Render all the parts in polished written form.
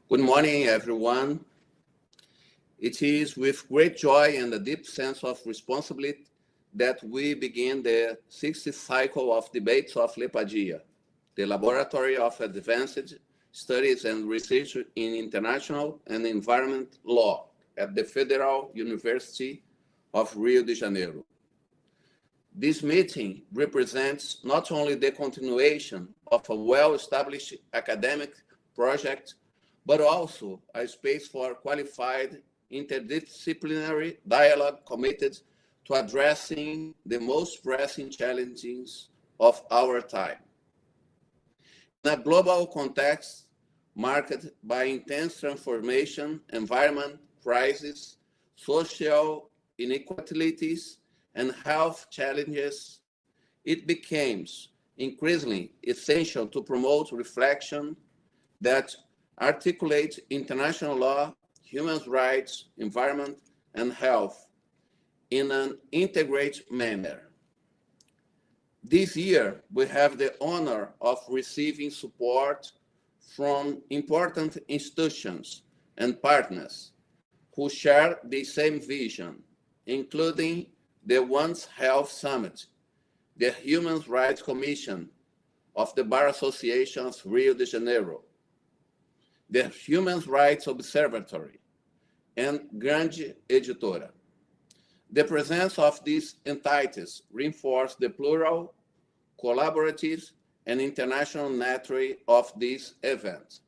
Good morning, everyone. It is with great joy and a deep sense of responsibility that we begin the 60th cycle of debates of LEPADIA, the Laboratory of Advanced Studies and Research in International and Environment Law at the Federal University of Rio de Janeiro. This meeting represents not only the continuation of a well-established academic project, but also a space for qualified interdisciplinary dialogue committed to addressing the most pressing challenges of our time. In a global context marked by intense transformation, environment crisis, social inequalities, and health challenges, it becomes increasingly essential to promote reflection that articulate international law, human rights, environment, and health in an integrated manner. This year, we have the honor of receiving support from important institutions and partners who share the same vision, including the One Health Summit, the Human Rights Commission of the Bar Association of Rio de Janeiro, the Human Rights Observatory, and Grande Editora. The presence of these entities reinforces the plural, collaborative, and international nature of this event.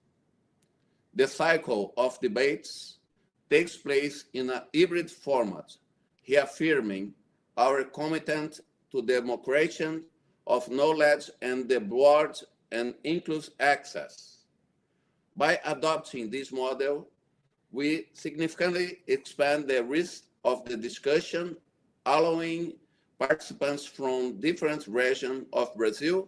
The cycle of debates takes place in a hybrid format, reaffirming our commitment to the democratization of knowledge and the broad and inclusive access. By adopting this model, we significantly expand the risk of the discussion, allowing participants from different regions of Brazil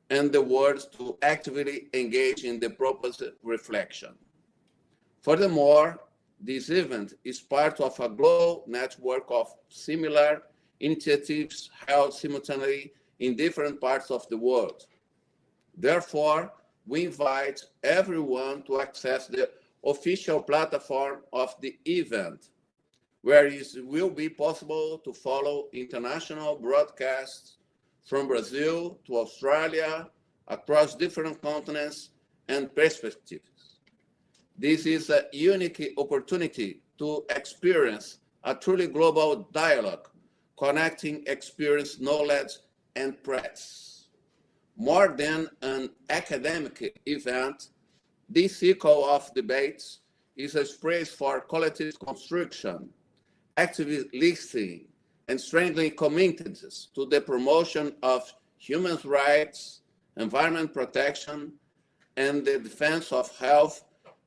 and the world to actively engage in the proposed reflection. Furthermore, this event is part of a global network of similar initiatives held simultaneously in different parts of the world. Therefore, we invite everyone to access the official platform of the event, where it will be possible to follow international broadcasts from Brazil to Australia, across different continents and perspectives. This is a unique opportunity to experience a truly global dialogue, connecting experience, knowledge, and practice. More than an academic event, this cycle of debates is a space for collective construction, active listening, and strengthening commitments to the promotion of human rights, environment protection, and the defense of health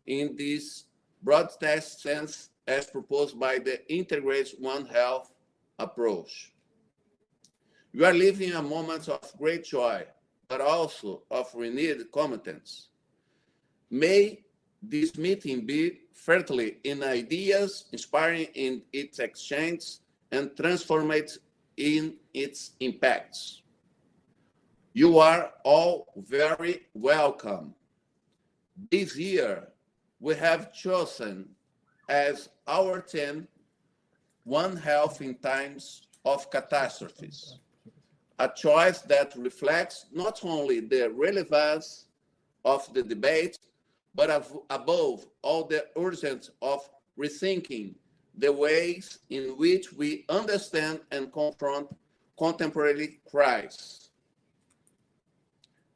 in this broadest sense as proposed by the integrated One Health approach. We are living a moment of great joy, but also of renewed competence. May this meeting be fertile in ideas, inspiring in its exchange, and transformative in its impacts. You are all very welcome. This year, we have chosen as our theme, One Health in Times of Catastrophes, a choice that reflects not only the relevance of the debate, but above all the urgency of rethinking the ways in which we understand and confront contemporary crises.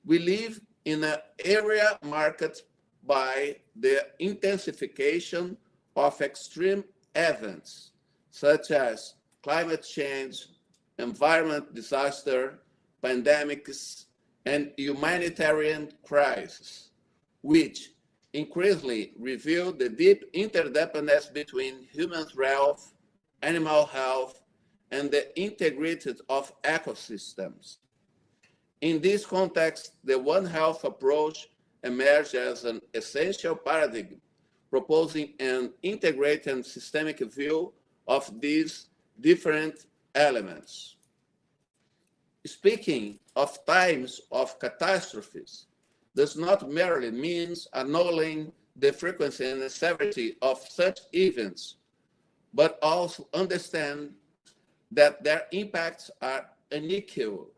We live in an area marked by the intensification of extreme events, such as climate change, environment disaster, pandemics, and humanitarian crises, which increasingly reveal the deep interdependence between human health, animal health, and the integrated of ecosystems. In this context, the One Health approach emerged as an essential paradigm, proposing an integrated and systemic view of these different elements. Speaking of times of catastrophes does not merely mean annulling the frequency and the severity of such events, but also understand that their impacts are unequal,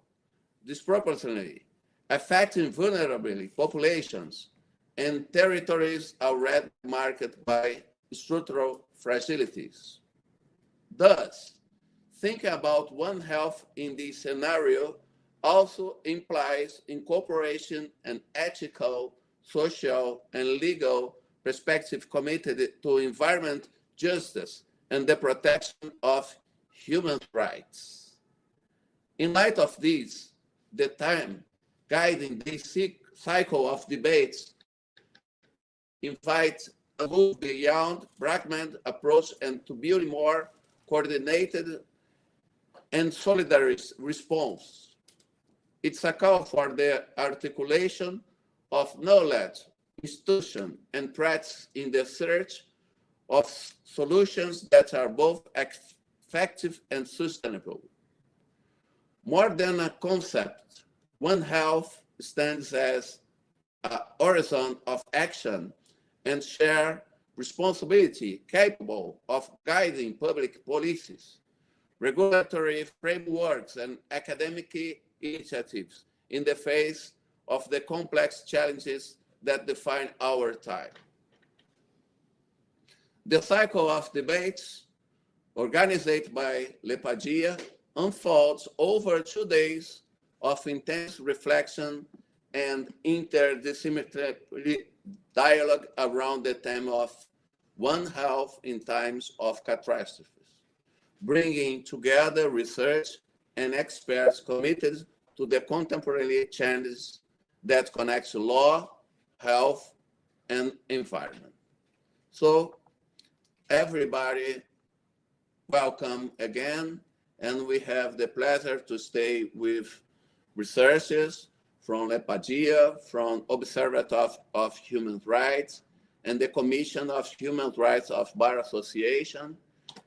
disproportionately, affecting vulnerable populations and territories already marked by structural fragilities. Thus, thinking about One Health in this scenario also implies incorporation and ethical, social, and legal perspective committed to environment justice and the protection of human rights. In light of this, the time guiding this cycle of debates invites a move beyond fragment approach and to build a more coordinated and solidarity response. It's a call for the articulation of knowledge, institution, and practice in the search of solutions that are both effective and sustainable. More than a concept, One Health stands as a horizon of action and shared responsibility capable of guiding public policies, regulatory frameworks, and academic initiatives in the face of the complex challenges that define our time. The cycle of debates organized by Lepadia unfolds over 2 days of intense reflection and interdisciplinary dialogue around the theme of One Health in times of catastrophes, bringing together research and experts committed to the contemporary changes that connect law, health, and environment. So everybody, welcome again, and we have the pleasure to stay with researchers from Lepadia, from Observatory of Human Rights, and the Commission of Human Rights of Bar Association.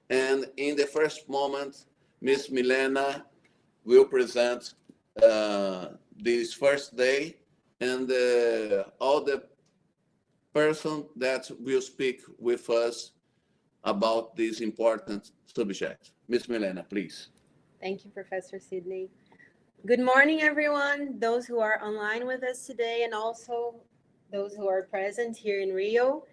And in the first moment, Ms. Milena will present this first day, and all the person that will speak with us about this important subject. Ms. Milena, please. Thank you, Professor Sidney. Good morning, everyone, those who are online with us today and also those who are present here in Rio.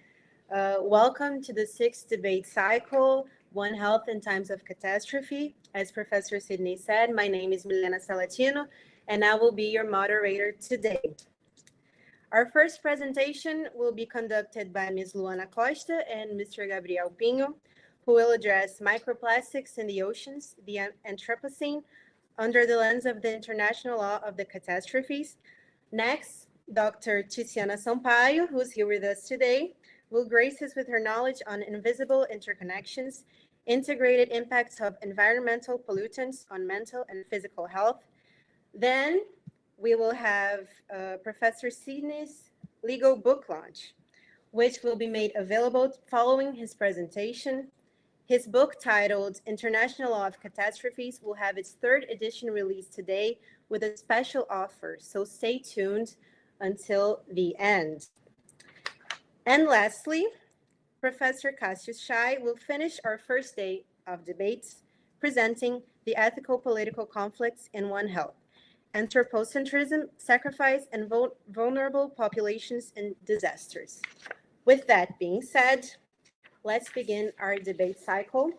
Welcome to the 6th debate cycle, One Health in Times of Catastrophe. As Professor Sidney said, my name is Milena Salatino, and I will be your moderator today. Our first presentation will be conducted by Ms. Luana Costa and Mr. Gabriel Pinho, who will address microplastics in the oceans, the Anthropocene, under the lens of the International Law of the Catastrophes. Next, Dr. Tiziana Sampaio, who's here with us today, will grace us with her knowledge on invisible interconnections, integrated impacts of environmental pollutants on mental and physical health. Then we will have Professor Sidney's legal book launch, which will be made available following his presentation. His book, titled International Law of Catastrophes, will have its 3rd edition released today with a special offer, so stay tuned until the end. And lastly, Professor Cassius Schei will finish our first day of debates, presenting the ethical political conflicts in One Health, anthropocentrism, sacrifice, and vulnerable populations in disasters. With that being said, let's begin our debate cycle.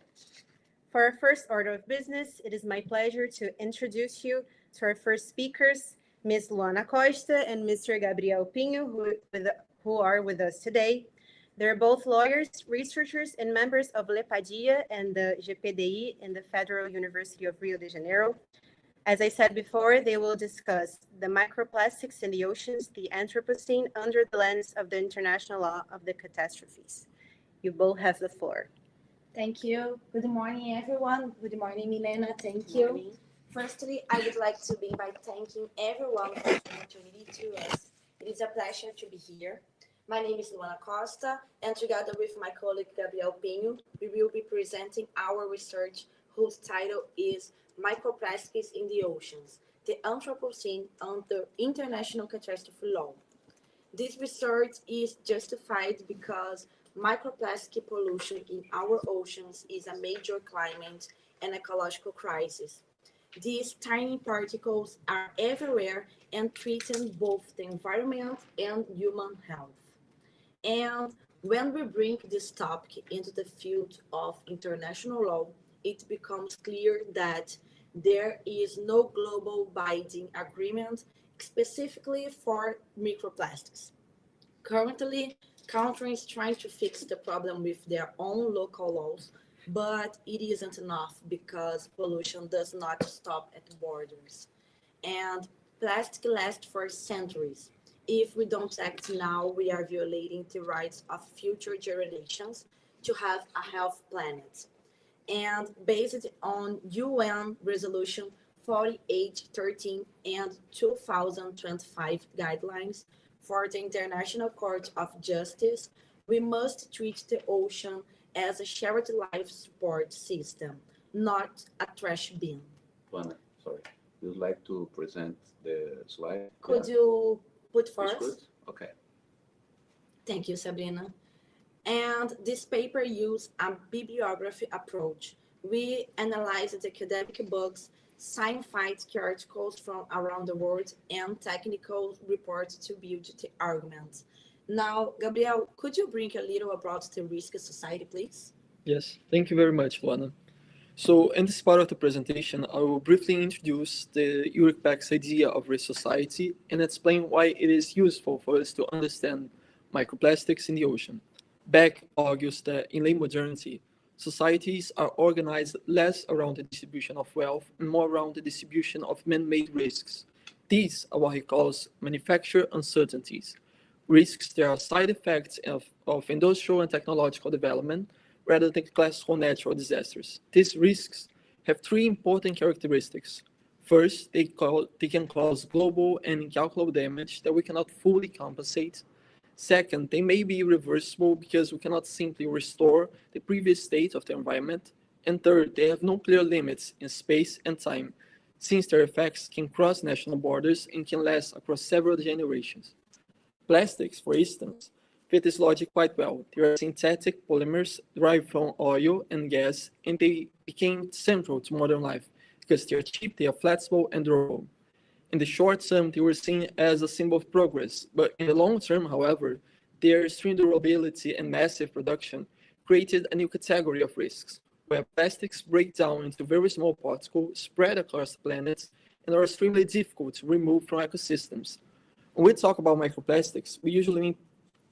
For our first order of business, it is my pleasure to introduce you to our first speakers, Ms. Luana Costa and Mr. Gabriel Pinho, who are with us today. They're both lawyers, researchers, and members of Lepadia and the GPDI in the Federal University of Rio de Janeiro. As I said before, they will discuss the microplastics in the oceans, the Anthropocene, under the lens of the International Law of the Catastrophes. You both have the floor. Thank you. Good morning, everyone. Good morning, Milena. Thank you. Morning. Firstly, I would like to begin by thanking everyone for the opportunity to us. It is a pleasure to be here. My name is Luana Costa, and together with my colleague Gabriel Pinho, we will be presenting our research, whose title is Microplastics in the Oceans, the Anthropocene under International Catastrophe Law. This research is justified because microplastic pollution in our oceans is a major climate and ecological crisis. These tiny particles are everywhere and threaten both the environment and human health. And when we bring this topic into the field of international law, it becomes clear that there is no global binding agreement specifically for microplastics. Currently, countries trying to fix the problem with their own local laws, but it isn't enough because pollution does not stop at borders. And plastic lasts for centuries. If we don't act now, we are violating the rights of future generations to have a healthy planet. And based on UN Resolution 4813 and 2025 guidelines for the International Court of Justice, we must treat the ocean as a shared life support system, not a trash bin. Luana, sorry. Would you like to present the slide? Could you put It's first? good? Okay. Thank you, Sabrina. And this paper used a bibliography approach. We analyzed academic books, scientific articles from around the world, and technical reports to build the arguments. Now, Gabriel, could you bring a little about the risk society, please? Yes, thank you very much, Luana. So in this part of the presentation, I will briefly introduce the Ulrich Beck's idea of risk society and explain why it is useful for us to understand microplastics in the ocean. Beck argues that in late modernity, societies are organized less around the distribution of wealth and more around the distribution of man-made risks. These are what he calls manufactured uncertainties, risks that are side effects of industrial and technological development rather than classical natural disasters. These risks have three important characteristics. First, they can cause global and incalculable damage that we cannot fully compensate. Second, they may be reversible because we cannot simply restore the previous state of the environment. And third, they have no clear limits in space and time, since their effects can cross national borders and can last across several generations. Plastics, for instance, fit this logic quite well. They are synthetic polymers derived from oil and gas, and they became central to modern life because they are cheap, they are flexible, and durable. In the short term, they were seen as a symbol of progress, but in the long term, however, their extreme durability and massive production created a new category of risks, where plastics break down into very small particles spread across the planet and are extremely difficult to remove from ecosystems. When we talk about microplastics, we usually mean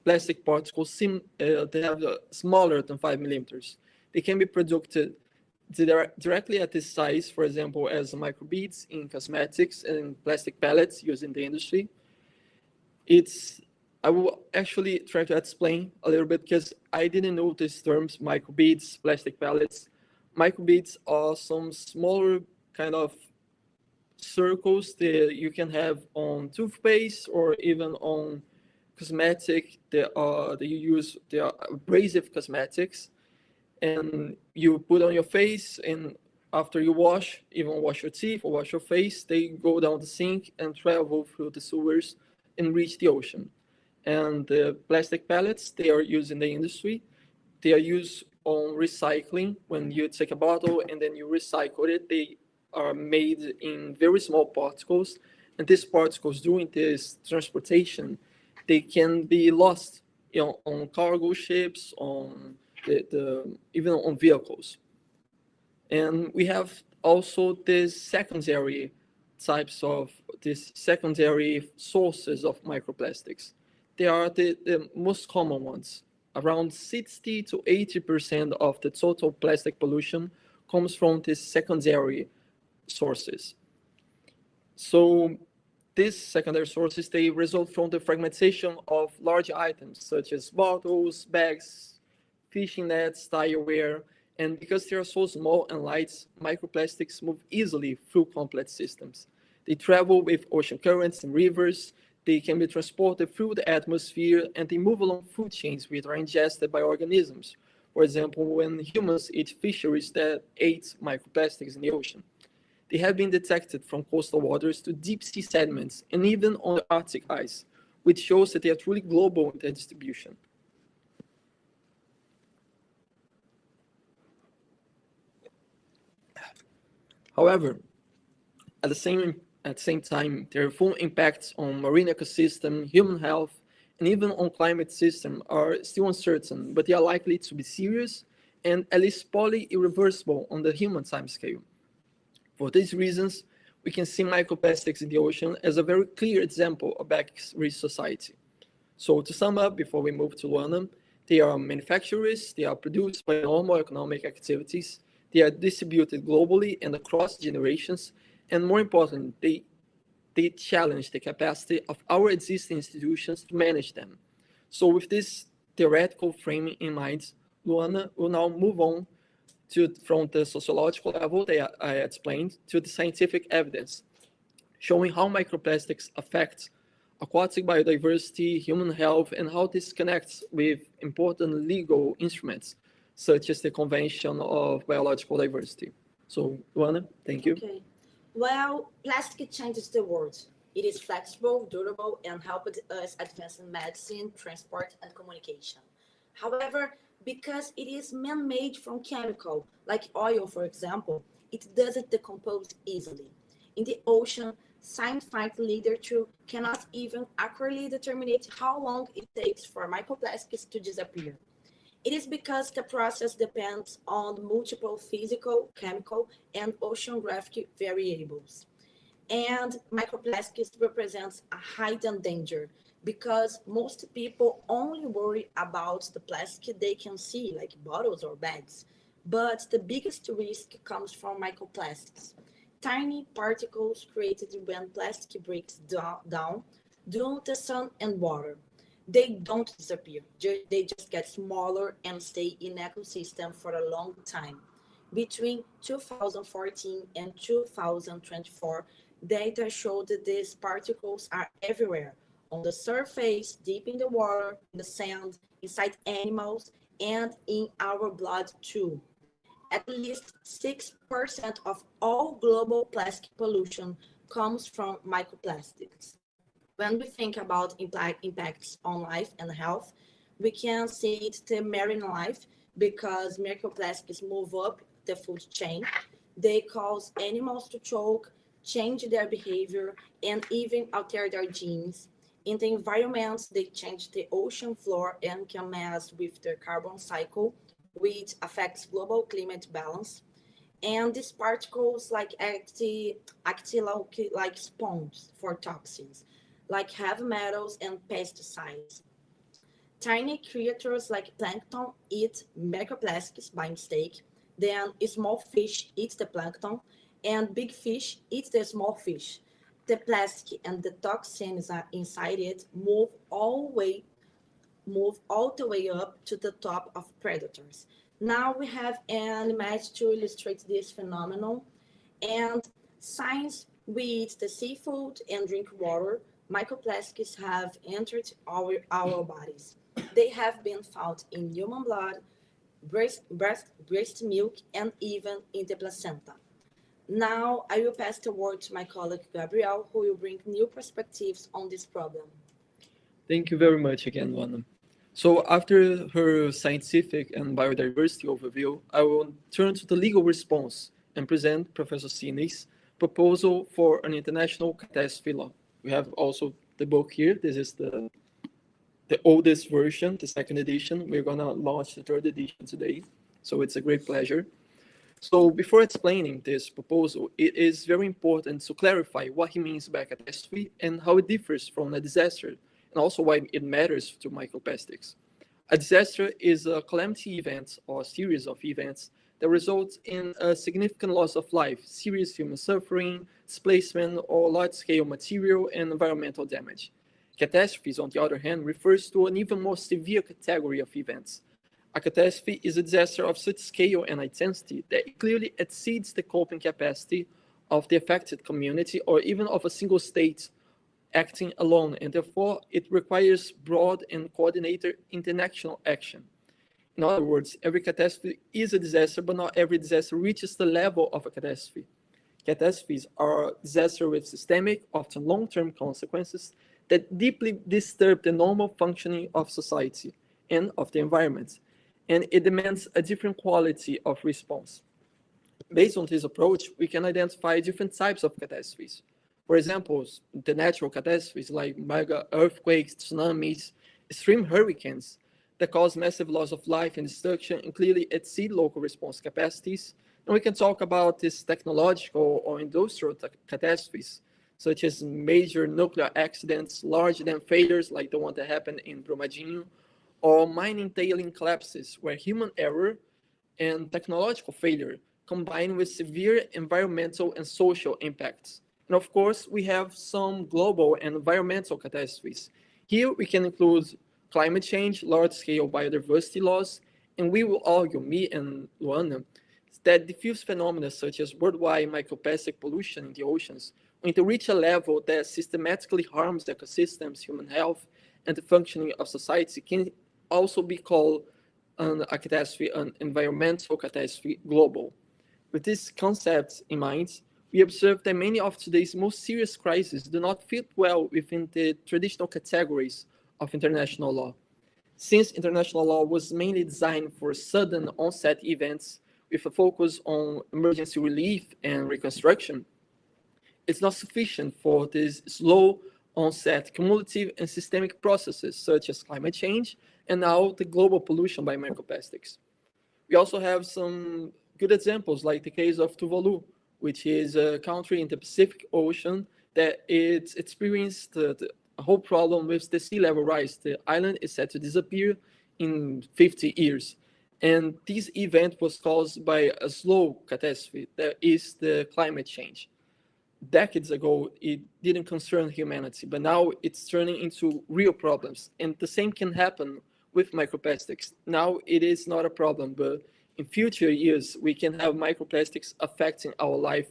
plastic particles that have smaller than 5 millimeters. They can be produced directly at this size, for example, as microbeads in cosmetics and plastic pellets used in the industry. I will actually try to explain a little bit because I didn't know these terms, microbeads, plastic pellets. Microbeads are some smaller kind of circles that you can have on toothpaste or even on cosmetic that you use. They are abrasive cosmetics, and you put on your face, and after you wash, even wash your teeth or wash your face, they go down the sink and travel through the sewers and reach the ocean. And the plastic pellets, they are used in the industry. They are used on recycling. When you take a bottle and then you recycle it, they are made in very small particles, and these particles during this transportation, they can be lost, on cargo ships, on even on vehicles. And we have also these secondary sources of microplastics. They are the most common ones. Around 60 to 80% of the total plastic pollution comes from these secondary sources. So these secondary sources, they result from the fragmentation of large items such as bottles, bags, fishing nets, tire wear, and because they are so small and light, microplastics move easily through complex systems. They travel with ocean currents and rivers, they can be transported through the atmosphere, and they move along food chains which are ingested by organisms. For example, when humans eat fisheries that ate microplastics in the ocean. They have been detected from coastal waters to deep sea sediments and even on the Arctic ice, which shows that they are truly global in their distribution. However, at the same time, their full impacts on marine ecosystem, human health, and even on climate system are still uncertain, but they are likely to be serious and at least partly irreversible on the human timescale. For these reasons, we can see microplastics in the ocean as a very clear example of back-risk society. So to sum up, before we move to Luana, they are manufacturers, they are produced by normal economic activities, they are distributed globally and across generations, and more importantly, they challenge the capacity of our existing institutions to manage them. So with this theoretical framing in mind, Luana will now move on from the sociological level that I explained to the scientific evidence, showing how microplastics affect aquatic biodiversity, human health, and how this connects with important legal instruments, such as the Convention of Biological Diversity. So, Luana, thank you. Okay. Well, plastic changes the world. It is flexible, durable, and helped us advance in medicine, transport, and communication. However, because it is man-made from chemical, like oil, for example, it doesn't decompose easily. In the ocean, scientific literature cannot even accurately determine how long it takes for microplastics to disappear. It is because the process depends on multiple physical, chemical, and oceanographic variables. And microplastics represents a hidden danger because most people only worry about the plastic they can see, like bottles or bags. But the biggest risk comes from microplastics, tiny particles created when plastic breaks down due to sun and water. They don't disappear. They just get smaller and stay in ecosystem for a long time. Between 2014 and 2024, data showed that these particles are everywhere, on the surface, deep in the water, in the sand, inside animals, and in our blood too. At least 6% of all global plastic pollution comes from microplastics. When we think about impacts on life and health, we can see it to marine life because microplastics move up the food chain. They cause animals to choke, change their behavior, and even alter their genes. In the environment, they change the ocean floor and can mess with the carbon cycle, which affects global climate balance. And these particles act like sponges for toxins, like heavy metals and pesticides. Tiny creatures like plankton eat microplastics by mistake. Then small fish eat the plankton, and big fish eat the small fish. The plastic and the toxins are inside it move all the way up to the top of predators. Now we have an image to illustrate this phenomenon. And since we eat the seafood and drink water, microplastics have entered our bodies. They have been found in human blood, breast milk, and even in the placenta. Now I will pass the word to my colleague Gabriel, who will bring new perspectives on this problem. Thank you very much again, Luana. So after her scientific and biodiversity overview, I will turn to the legal response and present Professor Sidney's proposal for an international catastrophe law. We have also the book here. This is the oldest version, the second edition. We're going to launch the third edition today. So it's a great pleasure. So before explaining this proposal, it is very important to clarify what he means by catastrophe and how it differs from a disaster, and also why it matters to microplastics. A disaster is a calamity event or series of events that results in a significant loss of life, serious human suffering, displacement, or large-scale material and environmental damage. Catastrophes, on the other hand, refers to an even more severe category of events. A catastrophe is a disaster of such scale and intensity that it clearly exceeds the coping capacity of the affected community or even of a single state acting alone, and therefore it requires broad and coordinated international action. In other words, every catastrophe is a disaster, but not every disaster reaches the level of a catastrophe. catastrophes are disasters with systemic, often long-term consequences that deeply disturb the normal functioning of society and of the environment, and it demands a different quality of response. Based on this approach, we can identify different types of catastrophes. For example, the natural catastrophes like mega earthquakes, tsunamis, extreme hurricanes that cause massive loss of life and destruction and clearly exceed local response capacities. And we can talk about these technological or industrial catastrophes, such as major nuclear accidents, large dam failures like the one that happened in Brumadinho, or mining tailing collapses, where human error and technological failure combine with severe environmental and social impacts. And of course, we have some global and environmental catastrophes. Here we can include climate change, large-scale biodiversity loss, and we will argue, me and Luana, that diffuse phenomena such as worldwide microplastic pollution in the oceans, when to reach a level that systematically harms ecosystems, human health, and the functioning of society, can also be called a catastrophe, an environmental catastrophe global. With these concepts in mind, we observe that many of today's most serious crises do not fit well within the traditional categories of international law. Since international law was mainly designed for sudden onset events with a focus on emergency relief and reconstruction, it's not sufficient for these slow onset cumulative and systemic processes such as climate change and now the global pollution by microplastics. We also have some good examples like the case of Tuvalu, which is a country in the Pacific Ocean that it's experienced a whole problem with the sea level rise. The island is set to disappear in 50 years. And this event was caused by a slow catastrophe, that is the climate change. Decades ago, it didn't concern humanity, but now it's turning into real problems. And the same can happen with microplastics. Now it is not a problem, but in future years, we can have microplastics affecting our life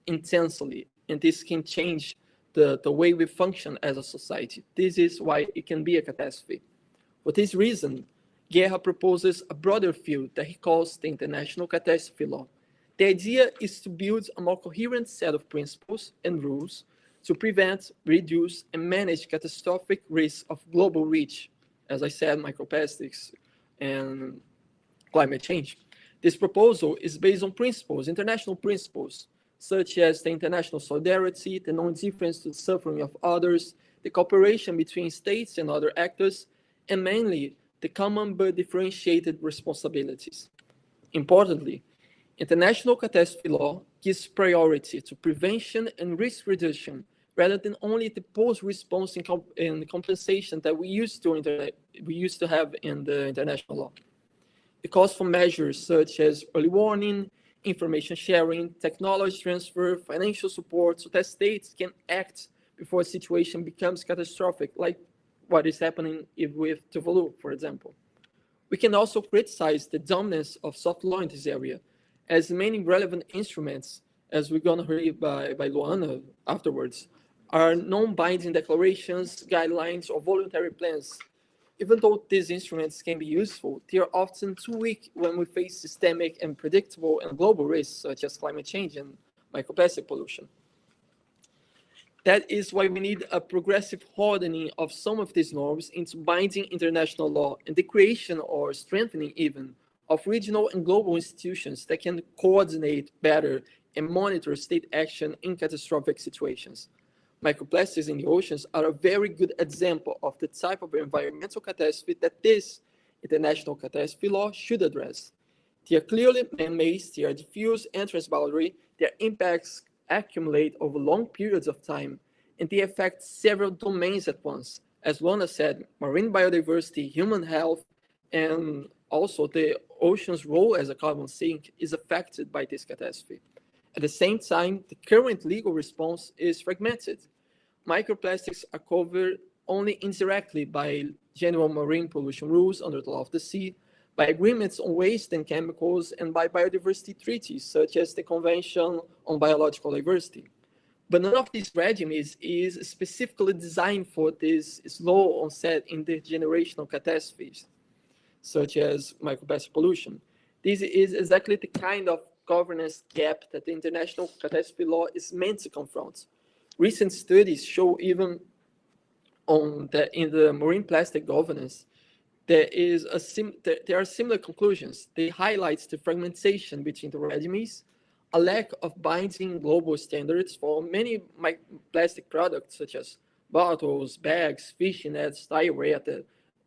intensely, and this can change the way we function as a society. This is why it can be a catastrophe. For this reason, Guerra proposes a broader field that he calls the International Catastrophe Law. The idea is to build a more coherent set of principles and rules to prevent, reduce, and manage catastrophic risks of global reach, as I said, microplastics and climate change. This proposal is based on principles, international principles, such as the international solidarity, the non-indifference to the suffering of others, the cooperation between states and other actors, and mainly the common but differentiated responsibilities. Importantly, international catastrophe law gives priority to prevention and risk reduction rather than only the post-response and compensation that we used to have in the international law. It calls for measures such as early warning, information sharing, technology transfer, financial support, so that states can act before a situation becomes catastrophic, like what is happening with Tuvalu, for example. We can also criticize the dominance of soft law in this area, as many relevant instruments, as we're going to hear by Luana afterwards, are non-binding declarations, guidelines, or voluntary plans. Even though these instruments can be useful, they are often too weak when we face systemic and predictable and global risks such as climate change and microplastic pollution. That is why we need a progressive hardening of some of these norms into binding international law and the creation or strengthening even of regional and global institutions that can coordinate better and monitor state action in catastrophic situations. Microplastics in the oceans are a very good example of the type of environmental catastrophe that this international catastrophe law should address. They are clearly man-made, they are diffuse and transboundary, their impacts accumulate over long periods of time, and they affect several domains at once. As Luana said, marine biodiversity, human health, and also the ocean's role as a carbon sink is affected by this catastrophe. At the same time, the current legal response is fragmented. Microplastics are covered only indirectly by general marine pollution rules under the law of the sea, by agreements on waste and chemicals, and by biodiversity treaties, such as the Convention on Biological Diversity. But none of these regimes is specifically designed for this slow onset intergenerational catastrophes, such as microplastic pollution. This is exactly the kind of governance gap that the international catastrophe law is meant to confront. Recent studies show even in the marine plastic governance, there are similar conclusions. They highlight the fragmentation between the regimes, a lack of binding global standards for many plastic products such as bottles, bags, fishing nets, tire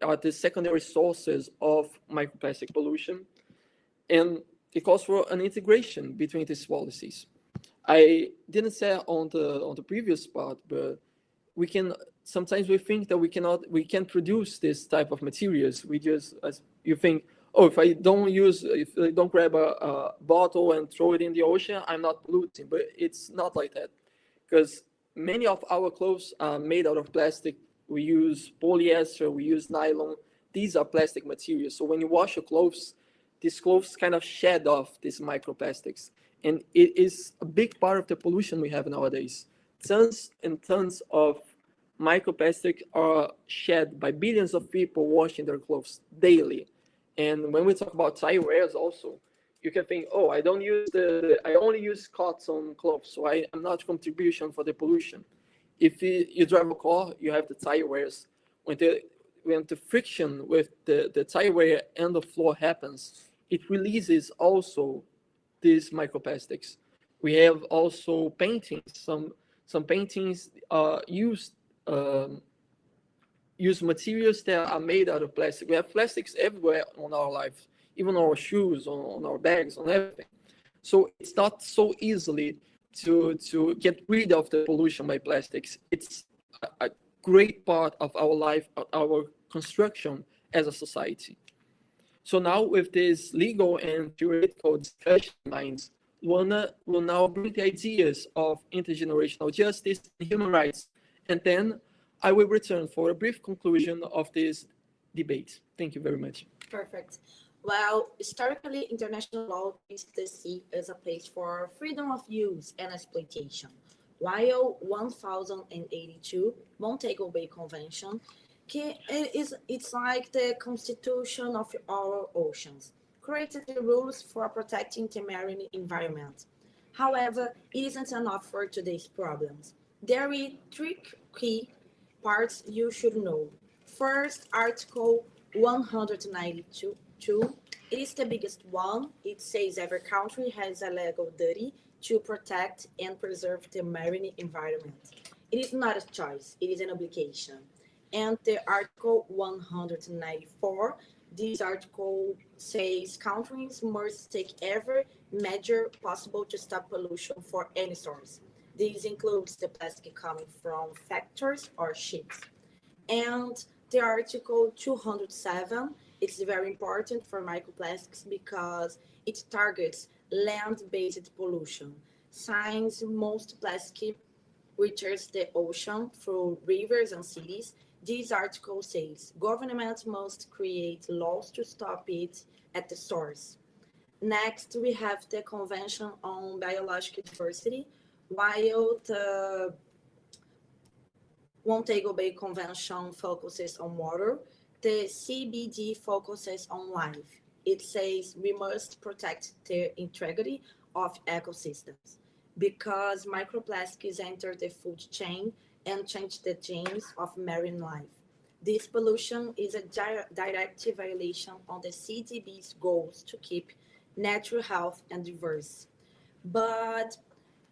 are the secondary sources of microplastic pollution, and it calls for an integration between these policies. I didn't say on the previous part, but we can sometimes we think that we can produce this type of materials. We just, as you think, oh, if I don't grab a bottle and throw it in the ocean, I'm not polluting. But it's not like that, because many of our clothes are made out of plastic. We use polyester, we use nylon. These are plastic materials. So when you wash your clothes, these clothes kind of shed off these microplastics. And it is a big part of the pollution we have nowadays. Tons and tons of microplastic are shed by billions of people washing their clothes daily. And when we talk about tire wears also, you can think, oh, I only use cotton clothes, so I'm not contribution for the pollution. If you drive a car, you have the tire wears. When the friction with the tire wear and the floor happens, it releases also these microplastics. We have also paintings. Some paintings use materials that are made out of plastic. We have plastics everywhere on our life, even our shoes, on our bags, on everything. So it's not so easily to get rid of the pollution by plastics. It's a great part of our life, our construction as a society. So now with this legal and theoretical discussion in mind, Luana will now bring the ideas of intergenerational justice and human rights, and then I will return for a brief conclusion of this debate. Thank you very much. Perfect. Well, historically, international law treats the sea as a place for freedom of use and exploitation, while 1082 Montego Bay Convention it's like the constitution of our oceans, created the rules for protecting the marine environment. However, it isn't enough for today's problems. There are three key parts you should know. First, Article 192. It is the biggest one. It says every country has a legal duty to protect and preserve the marine environment. It is not a choice, it is an obligation. And the Article 194, this article says countries must take every measure possible to stop pollution for any source. This includes the plastic coming from factories or ships. And the Article 207, it's very important for microplastics because it targets land-based pollution. Since most plastic reaches the ocean through rivers and cities, this article says governments must create laws to stop it at the source. Next, we have the Convention on Biological Diversity. While the Montego Bay Convention focuses on water, the CBD focuses on life. It says we must protect the integrity of ecosystems because microplastics enter the food chain and change the genes of marine life. This pollution is a direct violation on the CDB's goals to keep natural health and diverse. But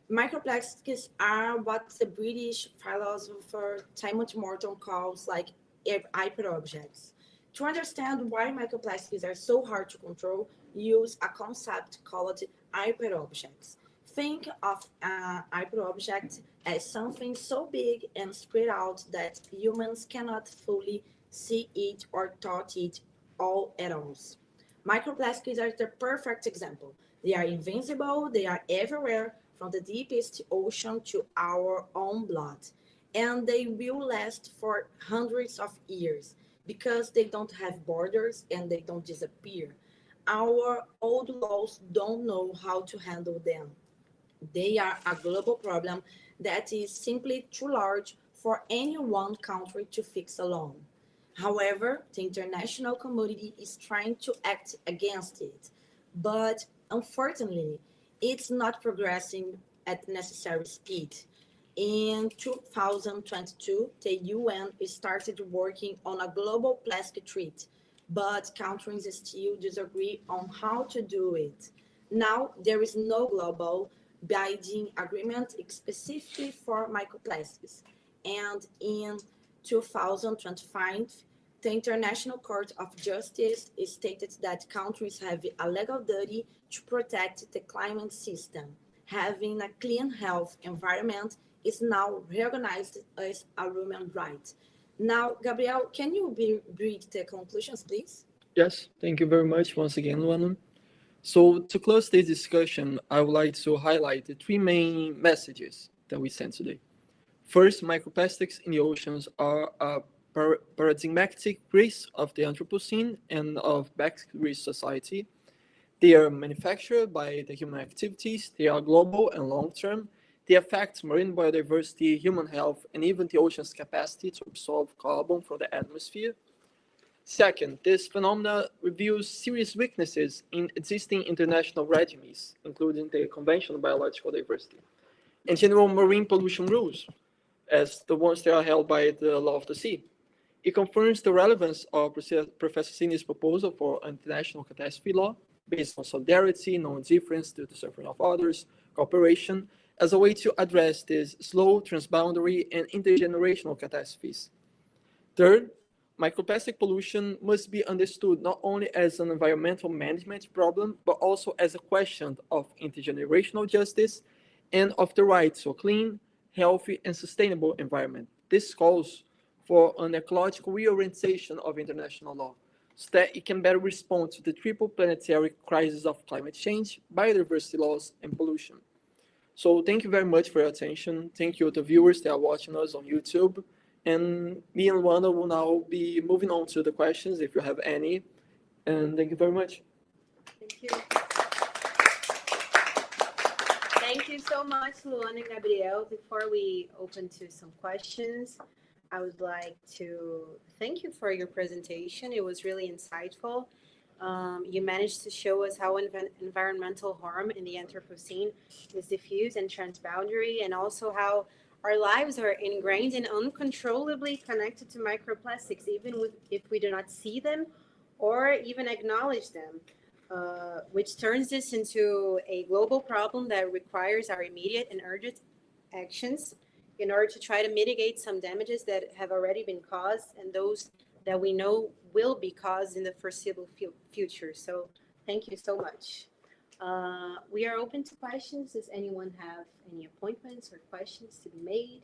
microplastics are what the British philosopher Timothy Morton calls like hyperobjects. To understand why microplastics are so hard to control, use a concept called hyperobjects. Think of an hyperobject as something so big and spread out that humans cannot fully see it or touch it all at once. Microplastics are the perfect example. They are invincible, they are everywhere, from the deepest ocean to our own blood. And they will last for hundreds of years because they don't have borders and they don't disappear. Our old laws don't know how to handle them. They are a global problem that is simply too large for any one country to fix alone. However, the international community is trying to act against it. But unfortunately, it's not progressing at necessary speed. In 2022, the UN started working on a global plastic treaty, but countries still disagree on how to do it. Now, there is no global binding agreement specifically for microplastics. And in 2025, the International Court of Justice stated that countries have a legal duty to protect the climate system. Having a clean health environment is now recognized as a human right. Now, Gabriel, can you read the conclusions, please? Yes, thank you very much once again, Luana. So to close this discussion, I would like to highlight the three main messages that we sent today. First, microplastics in the oceans are a paradigmatic risk of the Anthropocene and of back-risk society. They are manufactured by the human activities, they are global and long-term, they affect marine biodiversity, human health, and even the ocean's capacity to absorb carbon from the atmosphere. Second, this phenomena reveals serious weaknesses in existing international regimes, including the Convention on Biological Diversity, and general marine pollution rules, as the ones that are held by the Law of the Sea. It confirms the relevance of Professor Sidney's proposal for international catastrophe law, based on solidarity, non-indifference to the suffering of others, cooperation, as a way to address these slow, transboundary, and intergenerational catastrophes. Third, microplastic pollution must be understood not only as an environmental management problem, but also as a question of intergenerational justice and of the right to a clean, healthy, and sustainable environment. This calls for an ecological reorientation of international law, so that it can better respond to the triple planetary crisis of climate change, biodiversity loss, and pollution. So thank you very much for your attention. Thank you to the viewers that are watching us on YouTube. And me and Luana will now be moving on to the questions, if you have any. And thank you very much. Thank you. Thank you so much, Luana and Gabriel. Before we open to some questions, I would like to thank you for your presentation. It was really insightful. You managed to show us how environmental harm in the Anthropocene is diffuse and transboundary, and also how our lives are ingrained and uncontrollably connected to microplastics, even if we do not see them or even acknowledge them, which turns this into a global problem that requires our immediate and urgent actions in order to try to mitigate some damages that have already been caused and those that we know will be caused in the foreseeable future. So thank you so much. We are open to questions. Does anyone have any appointments or questions to be made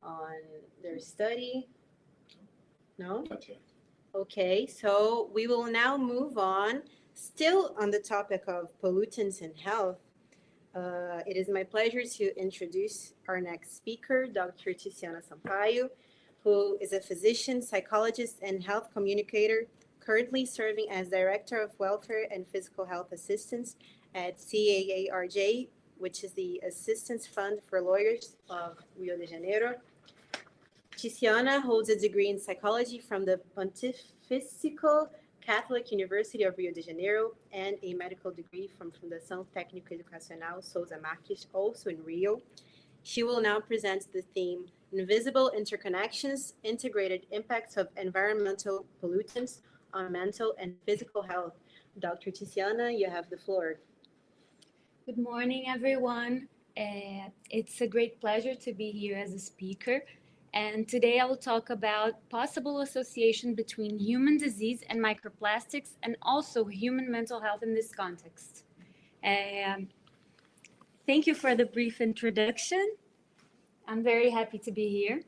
on their study? No? Okay, so we will now move on. Still on the topic of pollutants and health, it is my pleasure to introduce our next speaker, Dr. Tiziana Sampaio, who is a physician, psychologist, and health communicator, currently serving as Director of Welfare and Physical Health Assistance at CAARJ, which is the Assistance Fund for Lawyers of Rio de Janeiro. Tiziana holds a degree in psychology from the Pontifical Catholic University of Rio de Janeiro and a medical degree from Fundação Técnico Educacional Souza Marques, also in Rio. She will now present the theme, Invisible Interconnections, Integrated Impacts of Environmental Pollutants on Mental and Physical Health. Dr. Tiziana, you have the floor. Good morning, everyone. It's a great pleasure to be here as a speaker. And today I will talk about possible association between human disease and microplastics and also human mental health in this context. Thank you for the brief introduction. I'm very happy to be here.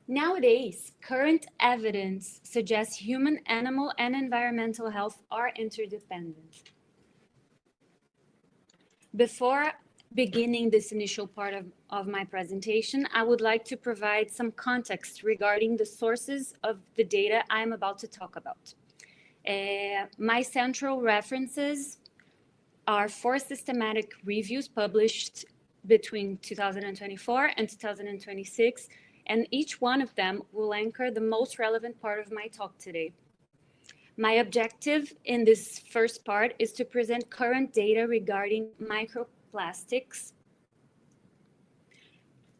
Nowadays, current evidence suggests human, animal, and environmental health are interdependent. Before beginning this initial part of my presentation, I would like to provide some context regarding the sources of the data I'm about to talk about. My central references are 4 systematic reviews published between 2024 and 2026, and each one of them will anchor the most relevant part of my talk today. My objective in this first part is to present current data regarding microplastics,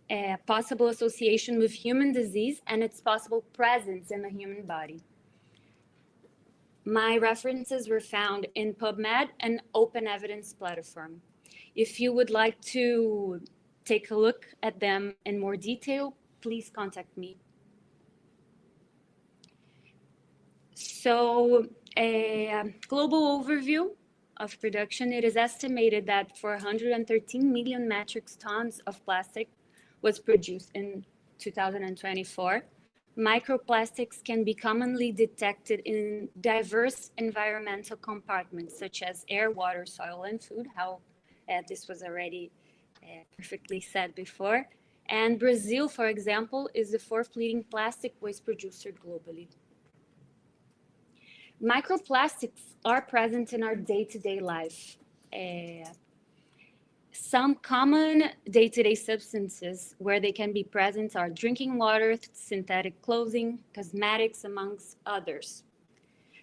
a possible association with human disease, and its possible presence in the human body. My references were found in PubMed and Open Evidence Platform. If you would like to take a look at them in more detail, please contact me. So a global overview of production, it is estimated that 413 million metric tons of plastic was produced in 2024. Microplastics can be commonly detected in diverse environmental compartments such as air, water, soil, and food, how this was already perfectly said before. And Brazil, for example, is the fourth leading plastic waste producer globally. Microplastics are present in our day-to-day life. Some common day-to-day substances where they can be present are drinking water, synthetic clothing, cosmetics, amongst others.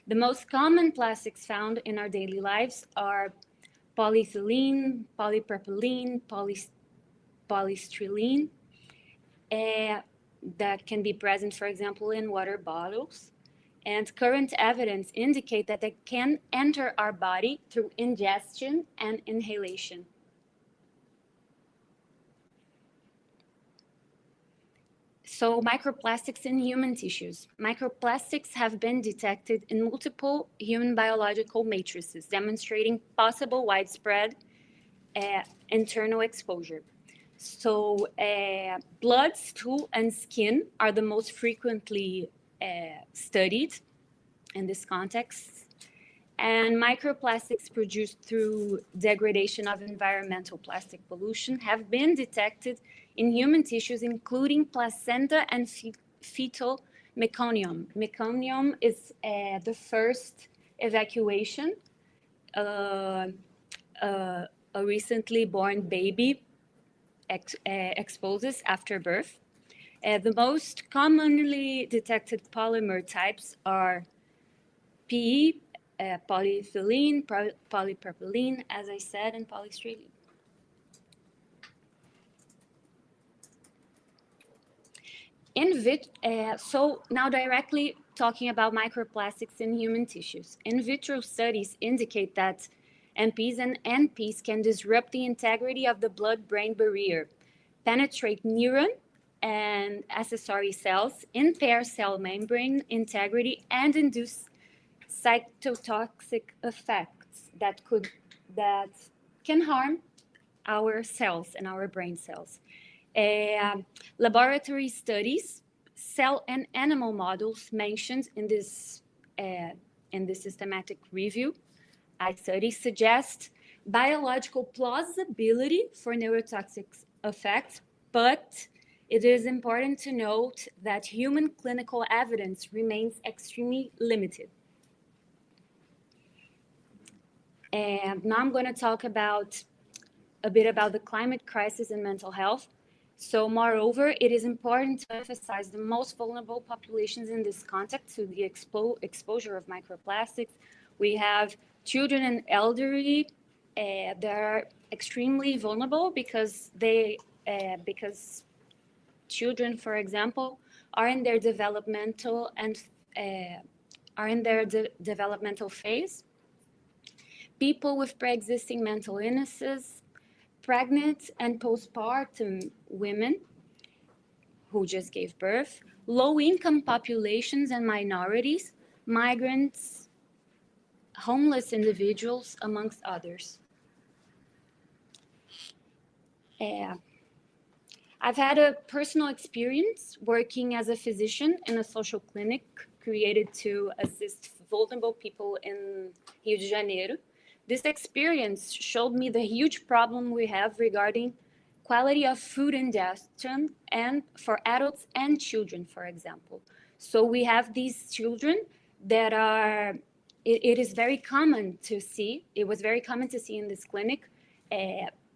The most common plastics found in our daily lives are polyethylene, polypropylene, polystyrene, that can be present, for example, in water bottles. And current evidence indicate that they can enter our body through ingestion and inhalation. So microplastics in human tissues. Microplastics have been detected in multiple human biological matrices, demonstrating possible widespread internal exposure. So blood, stool, and skin are the most frequently studied in this context. And microplastics produced through degradation of environmental plastic pollution have been detected in human tissues, including placenta and fetal meconium. Meconium is the first evacuation a recently born baby exposes after birth. The most commonly detected polymer types are PE, polyethylene, polypropylene, as I said, and polystyrene. So now directly talking about microplastics in human tissues. In vitro studies indicate that MPs and NPs can disrupt the integrity of the blood-brain barrier, penetrate neuron and accessory cells, impair cell membrane integrity, and induce cytotoxic effects that can harm our cells and our brain cells. Laboratory studies, cell and animal models mentioned in this systematic review, studies suggest biological plausibility for neurotoxic effects, but it is important to note that human clinical evidence remains extremely limited. And now I'm going to talk a bit about the climate crisis and mental health. So moreover, it is important to emphasize the most vulnerable populations in this context to the exposure of microplastics. We have children and elderly that are extremely vulnerable because children, for example, are in their developmental phase. People with pre-existing mental illnesses, pregnant and postpartum women who just gave birth, low-income populations and minorities, migrants, homeless individuals, amongst others. I've had a personal experience working as a physician in a social clinic created to assist vulnerable people in Rio de Janeiro. This experience showed me the huge problem we have regarding quality of food ingestion and for adults and children, for example. So we have these children that are, it is very common to see, it was very common to see in this clinic,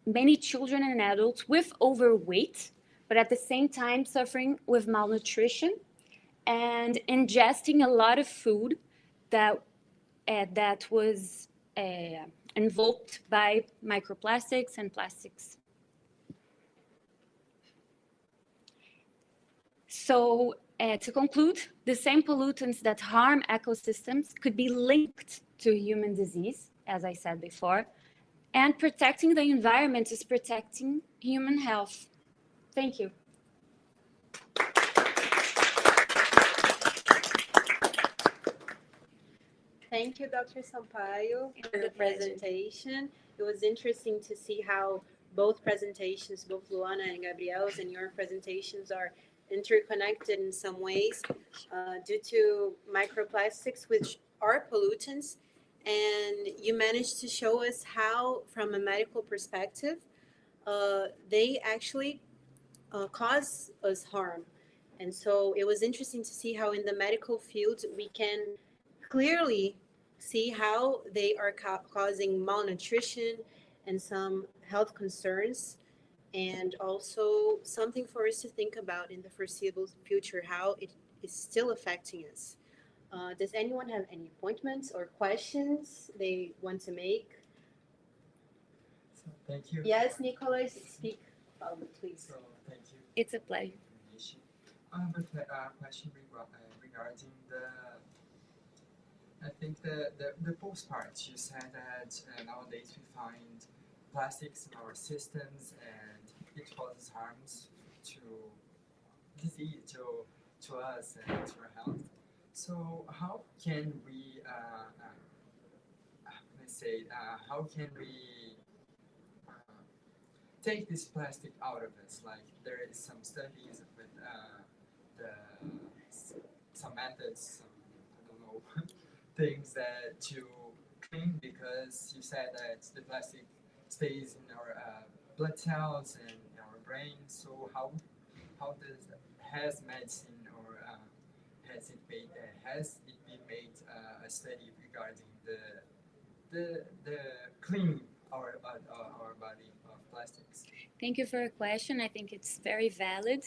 many children and adults with overweight, but at the same time suffering with malnutrition and ingesting a lot of food that that was invoked by microplastics and plastics. So to conclude, the same pollutants that harm ecosystems could be linked to human disease, as I said before, and protecting the environment is protecting human health. Thank you. Thank you, Dr. Sampaio, for your a pleasure. presentation. It was interesting to see how both presentations, both Luana and Gabriel's and your presentations are interconnected in some ways due to microplastics, which are pollutants. And you managed to show us how, from a medical perspective, they actually cause us harm. And so it was interesting to see how in the medical field we can clearly see how they are causing malnutrition and some health concerns, and also something for us to think about in the foreseeable future, how it is still affecting us. Does anyone have any appointments or questions they want to make? So thank you. Yes, Nicholas, speak, please. So thank you. It's a pleasure. I have a question regarding I think the post part. You said that nowadays we find plastics in our systems and it causes harms to disease, to us and to our health. So how can we, how can we take this plastic out of us? Like there is some studies with some methods, some, I don't know, things that to clean, because you said that the plastic stays in our blood cells and in our brain. So how has medicine or has it been made a study regarding the cleaning our body of plastics? Thank you for your question. I think it's very valid.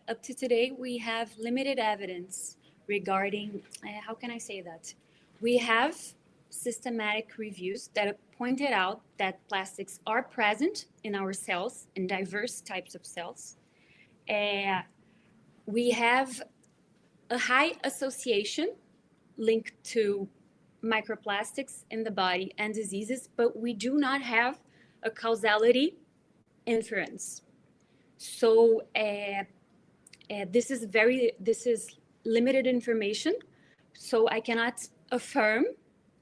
Up to today, we have limited evidence regarding, how can I say that? We have systematic reviews that have pointed out that plastics are present in our cells, in diverse types of cells. We have a high association linked to microplastics in the body and diseases, but we do not have a causality inference. So this is limited information. So I cannot affirm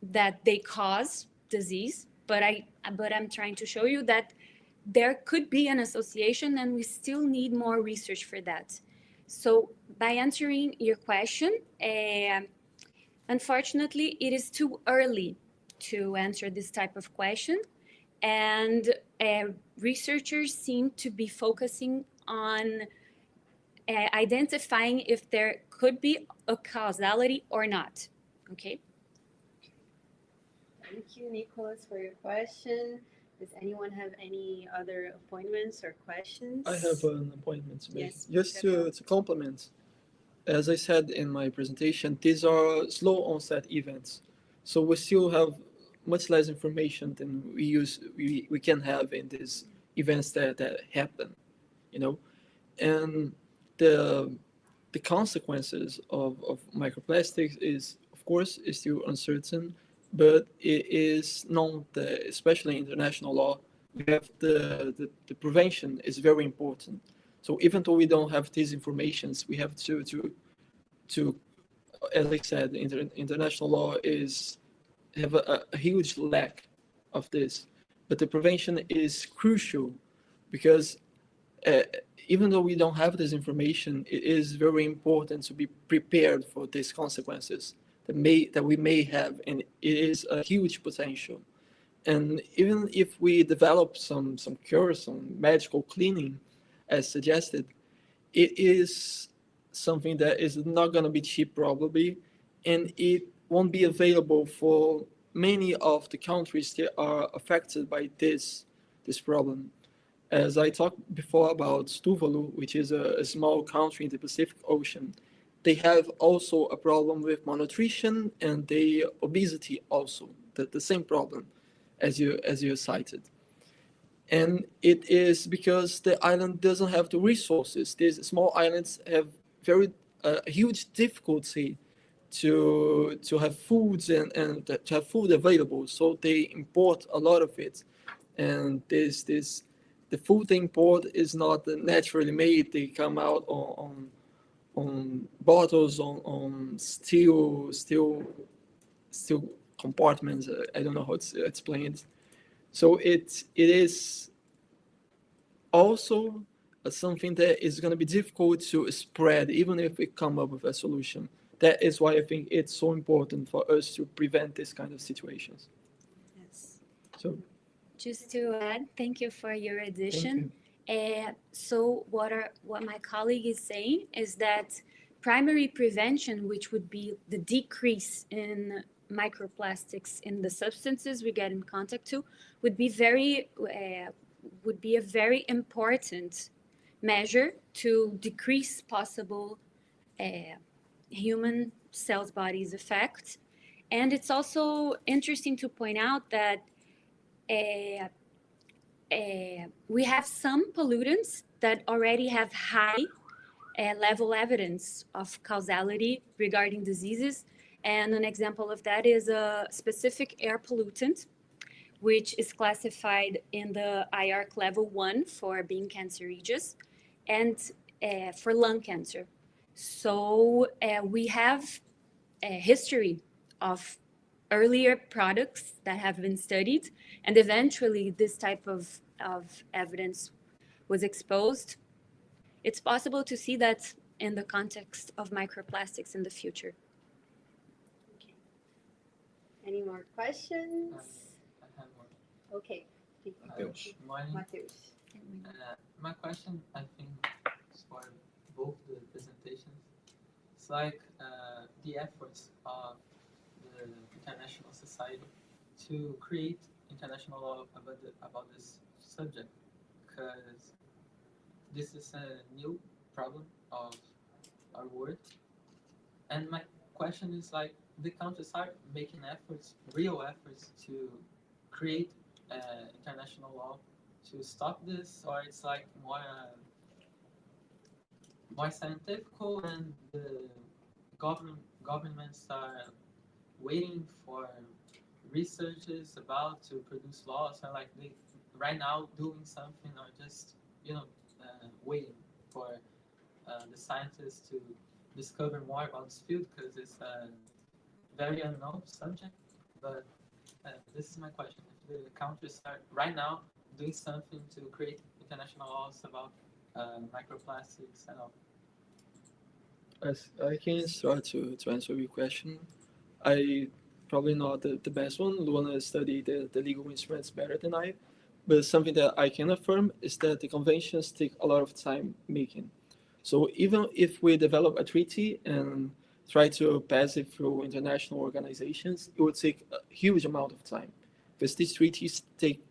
that they cause disease, but I'm trying to show you that there could be an association, and we still need more research for that. So by answering your question, unfortunately, it is too early to answer this type of question, and researchers seem to be focusing on identifying if there could be a causality or not. Okay. Thank you, Nicholas, for your question. Does anyone have any other appointments or questions? I have an appointment to make. Yes, Just Gabriel. to complement, as I said in my presentation, these are slow onset events. So we still have much less information than we can have in these events that happen, you know. And the consequences of microplastics is, of course, is still uncertain, but it is known that, especially in international law, we have the prevention is very important. So even though we don't have these informations, we have to as I said, international law have a huge lack of this. But the prevention is crucial because even though we don't have this information, it is very important to be prepared for these consequences that we may have, and it is a huge potential. And even if we develop some cure, some magical cleaning, as suggested, it is something that is not going to be cheap probably, and it won't be available for many of the countries that are affected by this problem. As I talked before about Tuvalu, which is a small country in the Pacific Ocean, they have also a problem with malnutrition and the obesity also, the same problem as you cited. And it is because the island doesn't have the resources. These small islands have very huge difficulty to have foods and to have food available. So they import a lot of it, and the food they import is not naturally made. They come out on bottles, on steel compartments. I don't know how to explain it. So it is also something that is going to be difficult to spread, even if we come up with a solution. That is why I think it's so important for us to prevent this kind of situations. Yes. So Just to add, thank you for your thank addition. you. So what my colleague is saying is that primary prevention, which would be the decrease in microplastics in the substances we get in contact to, would be a very important measure to decrease possible human cells bodies effect. And it's also interesting to point out that we have some pollutants that already have high level evidence of causality regarding diseases. And an example of that is a specific air pollutant, which is classified in the IARC level 1 for being cancerogenic and for lung cancer. So we have a history of earlier products that have been studied, and eventually this type of evidence was exposed. It's possible to see that in the context of microplastics in the future. Any more questions? I have one. Okay. Mateus. Morning. Mateus. My question, I think, is for both the presentations. It's like the efforts of the international society to create international law about this subject, because this is a new problem of our world. And my question is like, the countries are making efforts, real efforts, to create international law to stop this, or it's like more scientific, and the governments are waiting for researchers about to produce laws, and like they right now doing something, or just waiting for the scientists to discover more about this field, because it's a very unknown subject. But this is my question: if the countries are right now doing something to create international laws about microplastics and all. As I can start to answer your question. I probably not the best one. Luana studied the legal instruments better than I, but something that I can affirm is that the conventions take a lot of time making. So even if we develop a treaty and try to pass it through international organizations, it would take a huge amount of time, because these treaties take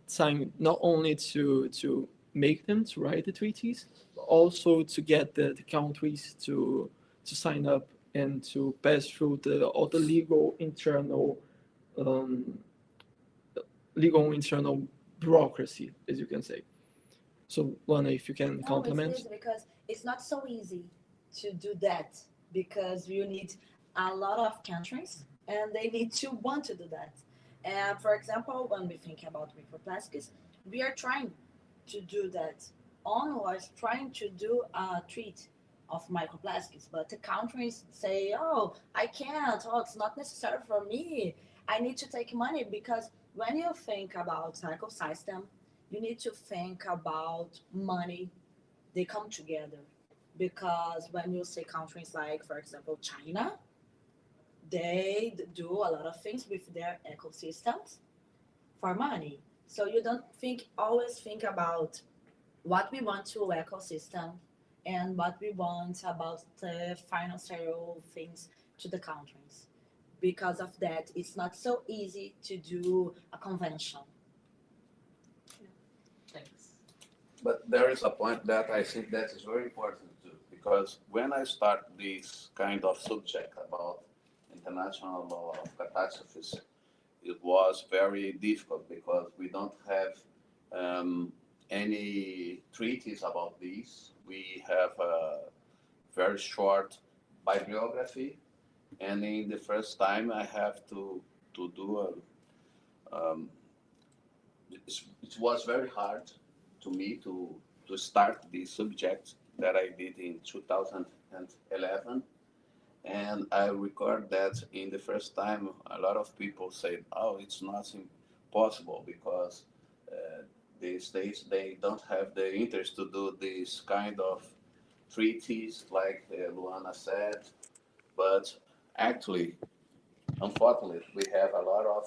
time not only to make them, to write the treaties, but also to get the countries to sign up and to pass through all the legal internal bureaucracy, as you can say. So, Luana, if you can complement. It's because it's not so easy to do that, because you need a lot of countries and they need to want to do that. And for example, when we think about microplastics, we are trying to do that. ONU was trying to do a treat of microplastics, but the countries say, oh, I can't, oh, it's not necessary for me, I need to take money. Because when you think about ecosystem, you need to think about money. They come together, because when you say countries like, for example, China, they do a lot of things with their ecosystems for money. So you don't always think about what we want to ecosystem and what we want about the financial things to the countries. Because of that, it's not so easy to do a convention. Thanks. But there is a point that I think that is very important too, because when I start this kind of subject about international law of catastrophes, it was very difficult because we don't have any treaties about this. We have a very short bibliography, and in the first time I have to do it was very hard to me to start this subject that I did in 2011. And I record that in the first time, a lot of people said, "Oh, it's not possible because the states they don't have the interest to do this kind of treaties, like Luana said." But actually, unfortunately, we have a lot of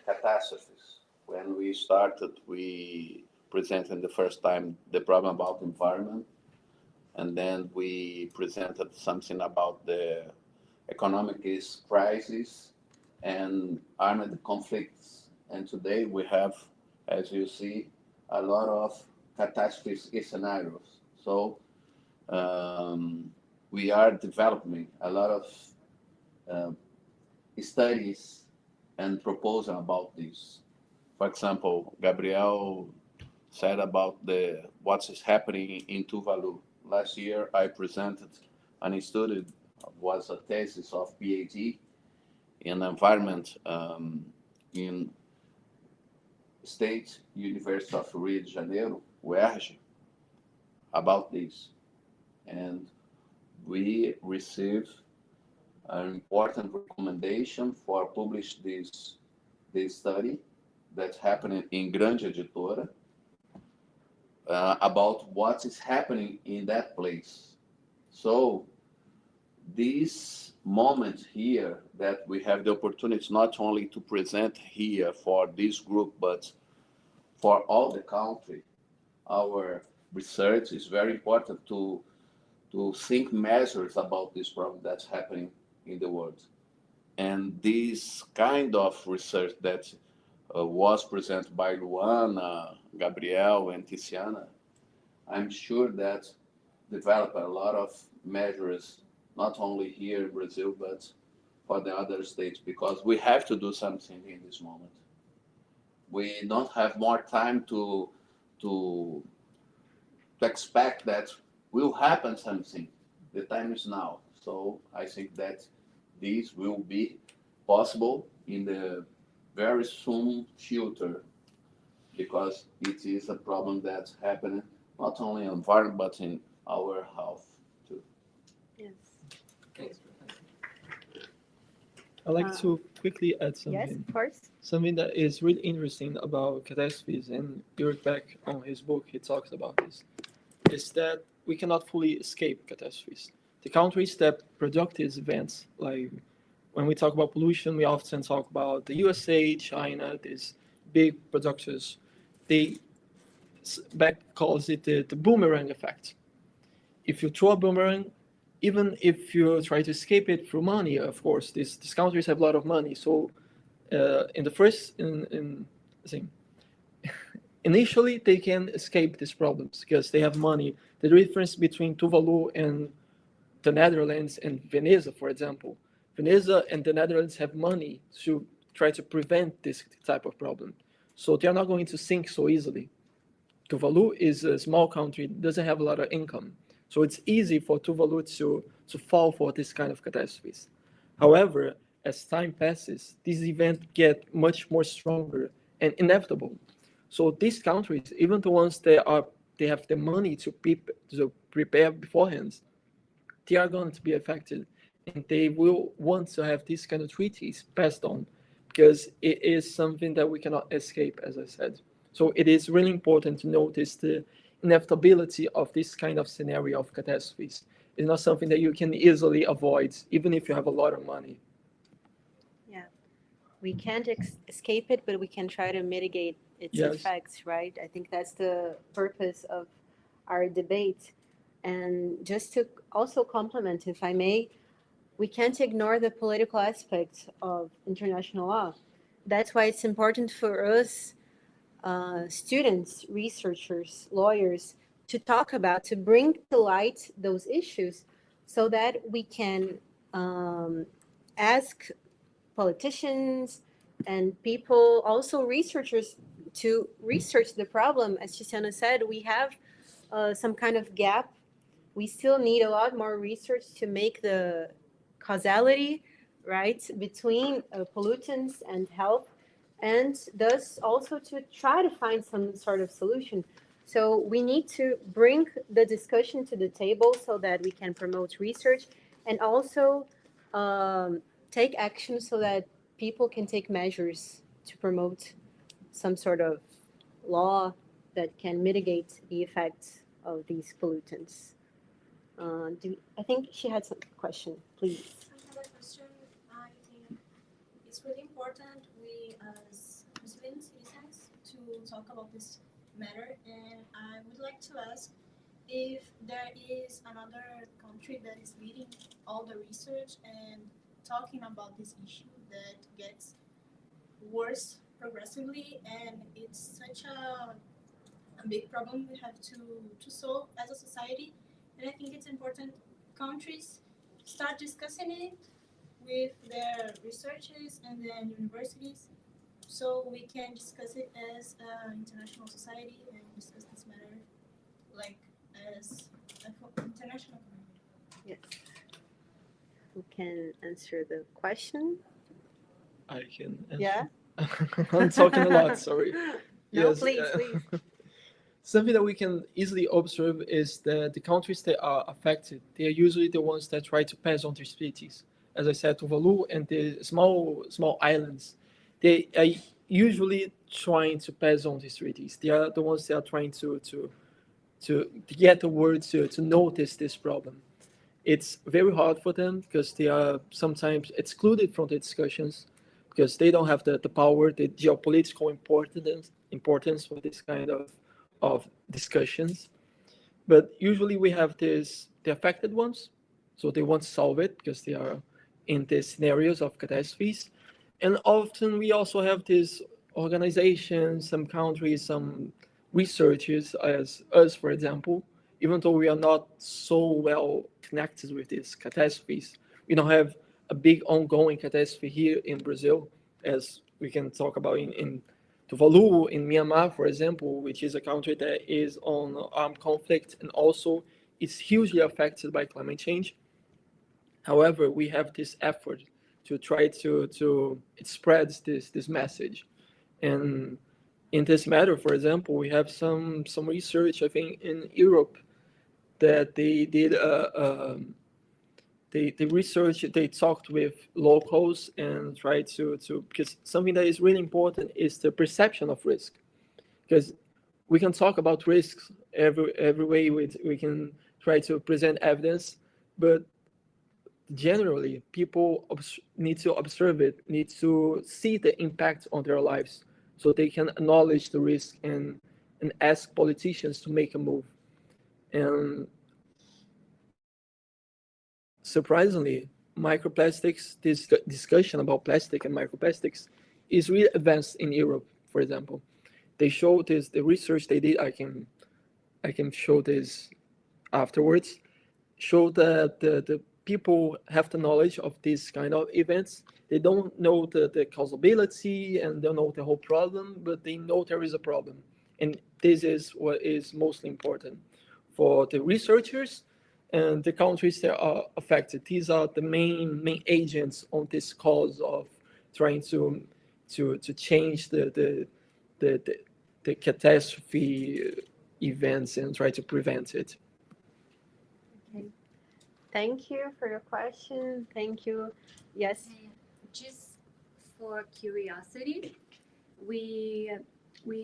catastrophes. When we started, we presented the first time the problem about environment, and then we presented something about the economic crisis and armed conflicts. And today we have, as you see, a lot of catastrophe scenarios. So we are developing a lot of studies and proposals about this. For example, Gabriel said about what is happening in Tuvalu. Last year, I presented an study, was a thesis of PhD in environment in State University of Rio de Janeiro, UERJ, about this. And we received an important recommendation for publish this study that's happening in Grande Editora about what is happening in that place. So this moment here that we have the opportunity not only to present here for this group, but for all the country, our research is very important to think measures about this problem that's happening in the world. And this kind of research that was presented by Luana, Gabriel, and Tiziana, I'm sure that develop a lot of measures, not only here in Brazil, but for the other states, because we have to do something in this moment. We don't have more time to expect that will happen something. The time is now. So I think that this will be possible in the very soon future, because it is a problem that's happening not only in environment but in our health too. Yes. Thanks. I'd like to quickly add something. Yes, of course. Something that is really interesting about catastrophes, and Eric Beck on his book, he talks about this, is that we cannot fully escape catastrophes. The countries that produce these events, like when we talk about pollution, we often talk about the USA, China, these big producers. Beck calls it the boomerang effect. If you throw a boomerang, even if you try to escape it through money, of course, these countries have a lot of money. So initially they can escape these problems because they have money. The difference between Tuvalu and the Netherlands and Veneza, for example, Veneza and the Netherlands have money to try to prevent this type of problem. So they are not going to sink so easily. Tuvalu is a small country, doesn't have a lot of income. So it's easy for Tuvalu to fall for this kind of catastrophes. However, as time passes, these events get much more stronger and inevitable. So these countries, even the ones they have the money to prepare beforehand, they are going to be affected, and they will want to have these kind of treaties passed on, because it is something that we cannot escape, as I said. So it is really important to notice the inevitability of this kind of scenario of catastrophes. It's not something that you can easily avoid, even if you have a lot of money. Yeah. We can't escape it, but we can try to mitigate its Yes. effects, right? I think that's the purpose of our debate. And just to also complement, if I may, we can't ignore the political aspect of international law. That's why it's important for us, students, researchers, lawyers, to talk about, to bring to light those issues so that we can ask politicians and people, also researchers, to research the problem. As Tiziana said, we have some kind of gap. We still need a lot more research to make the causality, right, between pollutants and health, and thus also to try to find some sort of solution. So we need to bring the discussion to the table so that we can promote research and also take action so that people can take measures to promote some sort of law that can mitigate the effects of these pollutants. I think she had some question, please. I have a question. I think it's really important we as Muslim citizens to talk about this matter, and I would like to ask if there is another country that is leading all the research and talking about this issue that gets worse progressively, and it's such a big problem we have to solve as a society. And I think it's important countries start discussing it with their researchers and then universities, so we can discuss it as an international society and discuss this matter like as an international community. Yes. Who can answer the question? I can answer. Yeah. I'm talking a lot, sorry. No, Yes, please, please. Something that we can easily observe is that the countries that are affected, they are usually the ones that try to pass on their treaties. As I said, Tuvalu and the small islands, they are usually trying to pass on these treaties. They are the ones that are trying to get the world to notice this problem. It's very hard for them because they are sometimes excluded from the discussions because they don't have the power, the geopolitical importance for this kind of discussions. But usually we have the affected ones, so they want to solve it because they are in the scenarios of catastrophes. And often we also have these organizations, some countries, some researchers, as us, for example, even though we are not so well connected with these catastrophes. We don't have a big ongoing catastrophe here in Brazil, as we can talk about in Tuvalu, in Myanmar, for example, which is a country that is on armed conflict and also is hugely affected by climate change. However, we have this effort to try to it spreads this message. And in this matter, for example, we have some research, I think, in Europe that they did they researched, they talked with locals and tried to because something that is really important is the perception of risk. Because we can talk about risks every way we can try to present evidence, but generally people need to observe it, need to see the impact on their lives so they can acknowledge the risk and ask politicians to make a move. And surprisingly, microplastics, this discussion about plastic and microplastics is really advanced in Europe, for example. They showed this, the research they did, I can show this afterwards, show that the people have the knowledge of these kind of events. They don't know the causability and don't know the whole problem, but they know there is a problem. And this is what is mostly important for the researchers and the countries that are affected. These are the main agents on this cause of trying to change the catastrophe events and try to prevent it. Okay. Thank you for your question. Thank you. Yes. Just for curiosity, we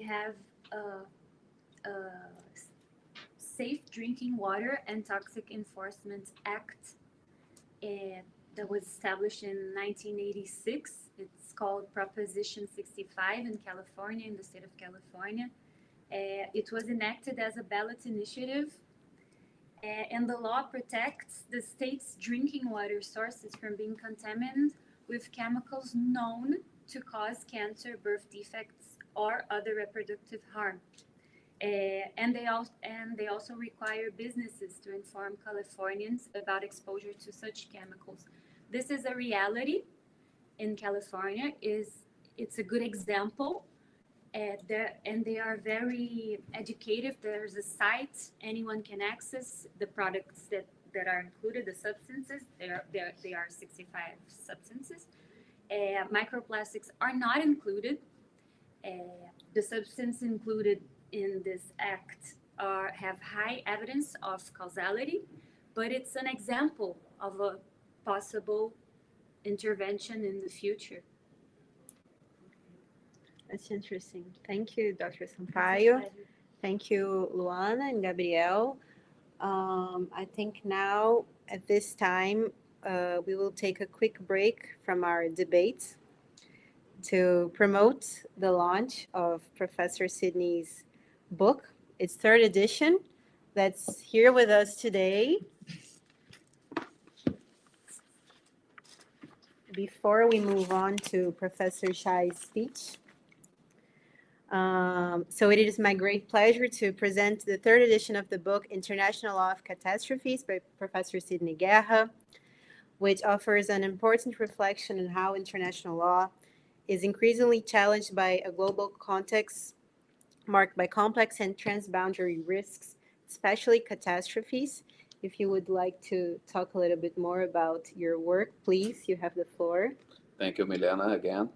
have a Safe Drinking Water and Toxic Enforcement Act that was established in 1986. It's called Proposition 65 in California, in the state of California. It was enacted as a ballot initiative, and the law protects the state's drinking water sources from being contaminated with chemicals known to cause cancer, birth defects, or other reproductive harm. And they also require businesses to inform Californians about exposure to such chemicals. This is a reality in California. It's a good example. And they are very educative. There's a site anyone can access the products that are included, the substances. They are 65 substances. Microplastics are not included. The substance included in this act have high evidence of causality, but it's an example of a possible intervention in the future. That's interesting. Thank you, Dr. Sampaio. Thank you, Luana and Gabriel. I think now at this time, we will take a quick break from our debates to promote the launch of Professor Sidney's book, its third edition, that's here with us today. Before we move on to Professor Shai's speech, so it is my great pleasure to present the third edition of the book, International Law of Catastrophes by Professor Sidney Guerra, which offers an important reflection on how international law is increasingly challenged by a global context marked by complex and transboundary risks, especially catastrophes. If you would like to talk a little bit more about your work, please, you have the floor. Thank you, Milena, again.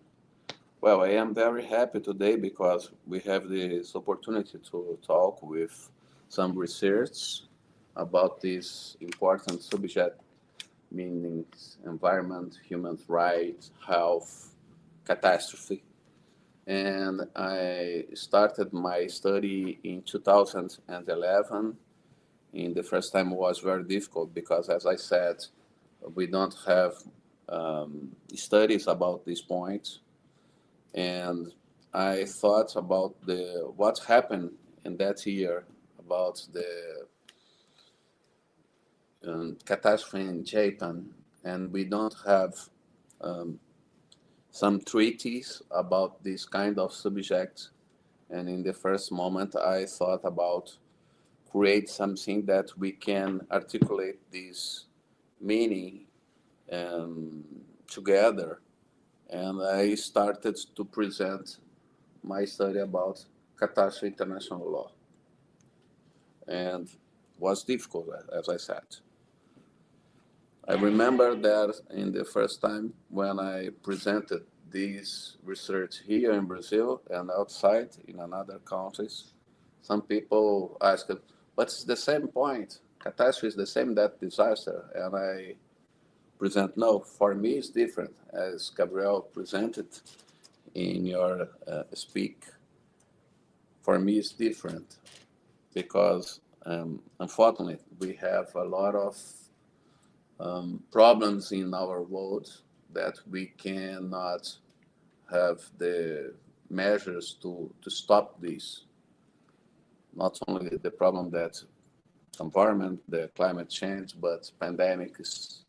Well, I am very happy today because we have this opportunity to talk with some research about this important subject, meaning environment, human rights, health, catastrophe. And I started my study in 2011. And the first time was very difficult because, as I said, we don't have studies about this point. And I thought about what happened in that year about the catastrophe in Japan, and we don't have some treaties about this kind of subject. And in the first moment, I thought about create something that we can articulate this meaning together. And I started to present my study about catastrophe international law. And was difficult, as I said. I remember that in the first time when I presented this research here in Brazil and outside in another countries, some people asked, but it's the same point. Catastrophe is the same that disaster. And I present, no, for me it's different, as Gabriel presented in your speak. For me it's different because unfortunately we have a lot of problems in our world that we cannot have the measures to stop this. Not only the problem that environment, the climate change, but pandemic is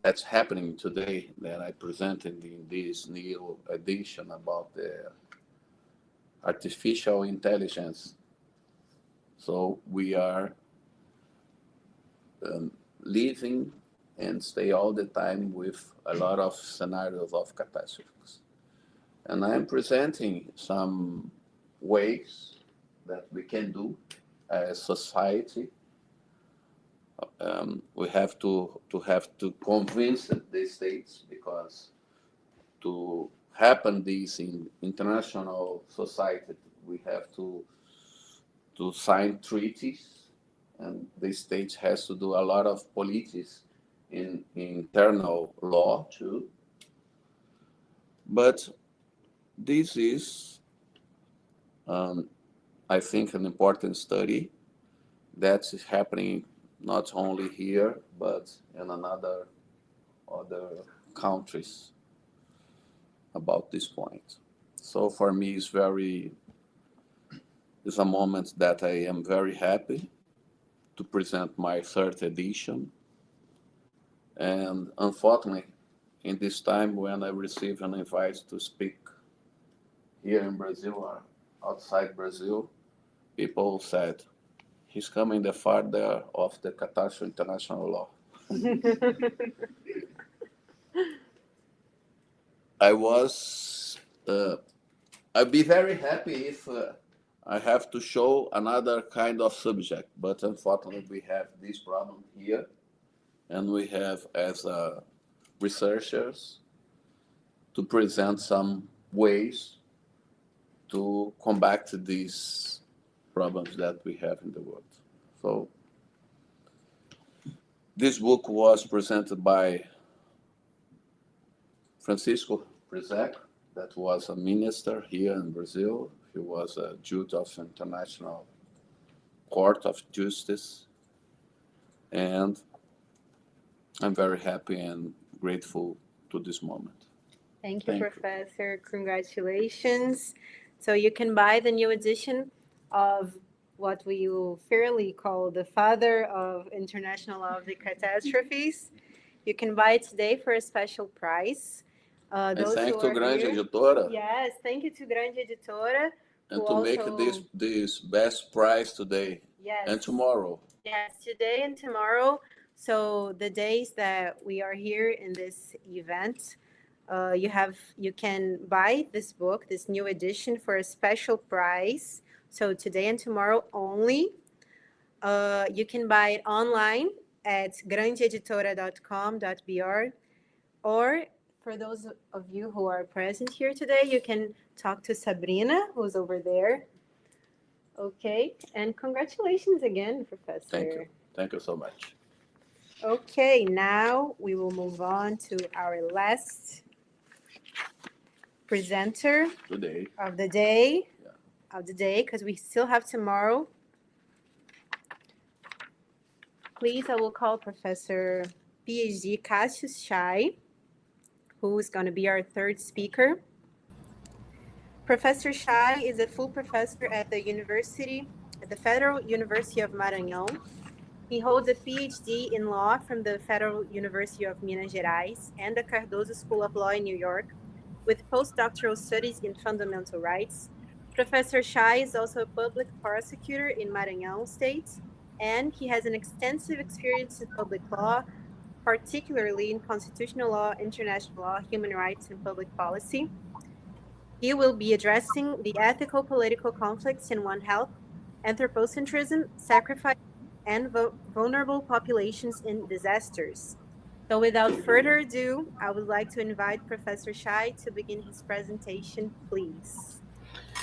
that's happening today that I presented in this new edition about the artificial intelligence. So we are living and stay all the time with a lot of scenarios of catastrophes. And I'm presenting some ways that we can do as society. We have to convince the states, because to happen this in international society, we have to sign treaties, and the state has to do a lot of politics in internal law too. But this is, I think, an important study that is happening not only here, but in other countries about this point. So for me, it's a moment that I am very happy to present my third edition. And unfortunately, in this time when I received an invite to speak here in Brazil or outside Brazil, people said, he's coming the father of the catastrophe international law. I'd be very happy if I have to show another kind of subject, but unfortunately we have this problem here, and we have as researchers to present some ways to combat these problems that we have in the world. So this book was presented by Francisco Prezek, that was a minister here in Brazil. He was a judge of International Court of Justice. And I'm very happy and grateful to this moment. Thank you, Thank you. Professor. Congratulations. So you can buy the new edition of what we will fairly call the father of international law of the catastrophes. You can buy it today for a special price. And Those thanks who to are Grande here- Editora, Yes, thank you to Grande Editora. and who to make also- this best price today Yes. and tomorrow. Yes, today and tomorrow. So the days that we are here in this event, you can buy this book, this new edition, for a special price. So today and tomorrow only. You can buy it online at grandeeditora.com.br, or for those of you who are present here today, you can talk to Sabrina, who's over there. Okay, and congratulations again, Professor. Thank you. Thank you so much. Okay, now we will move on to our last presenter Today, of the day, Yeah. because we still have tomorrow. Please, I will call Professor PhD Cassius Shai, who is going to be our third speaker. Professor Shai is a full professor at the Federal University of Maranhão. He holds a PhD in law from the Federal University of Minas Gerais and the Cardozo School of Law in New York, with postdoctoral studies in fundamental rights. Professor Shai is also a public prosecutor in Maranhão State, and he has an extensive experience in public law, particularly in constitutional law, international law, human rights, and public policy. He will be addressing the ethical political conflicts in One Health, anthropocentrism, sacrifice, and vulnerable populations in disasters. So without further ado, I would like to invite Professor Shai to begin his presentation, please.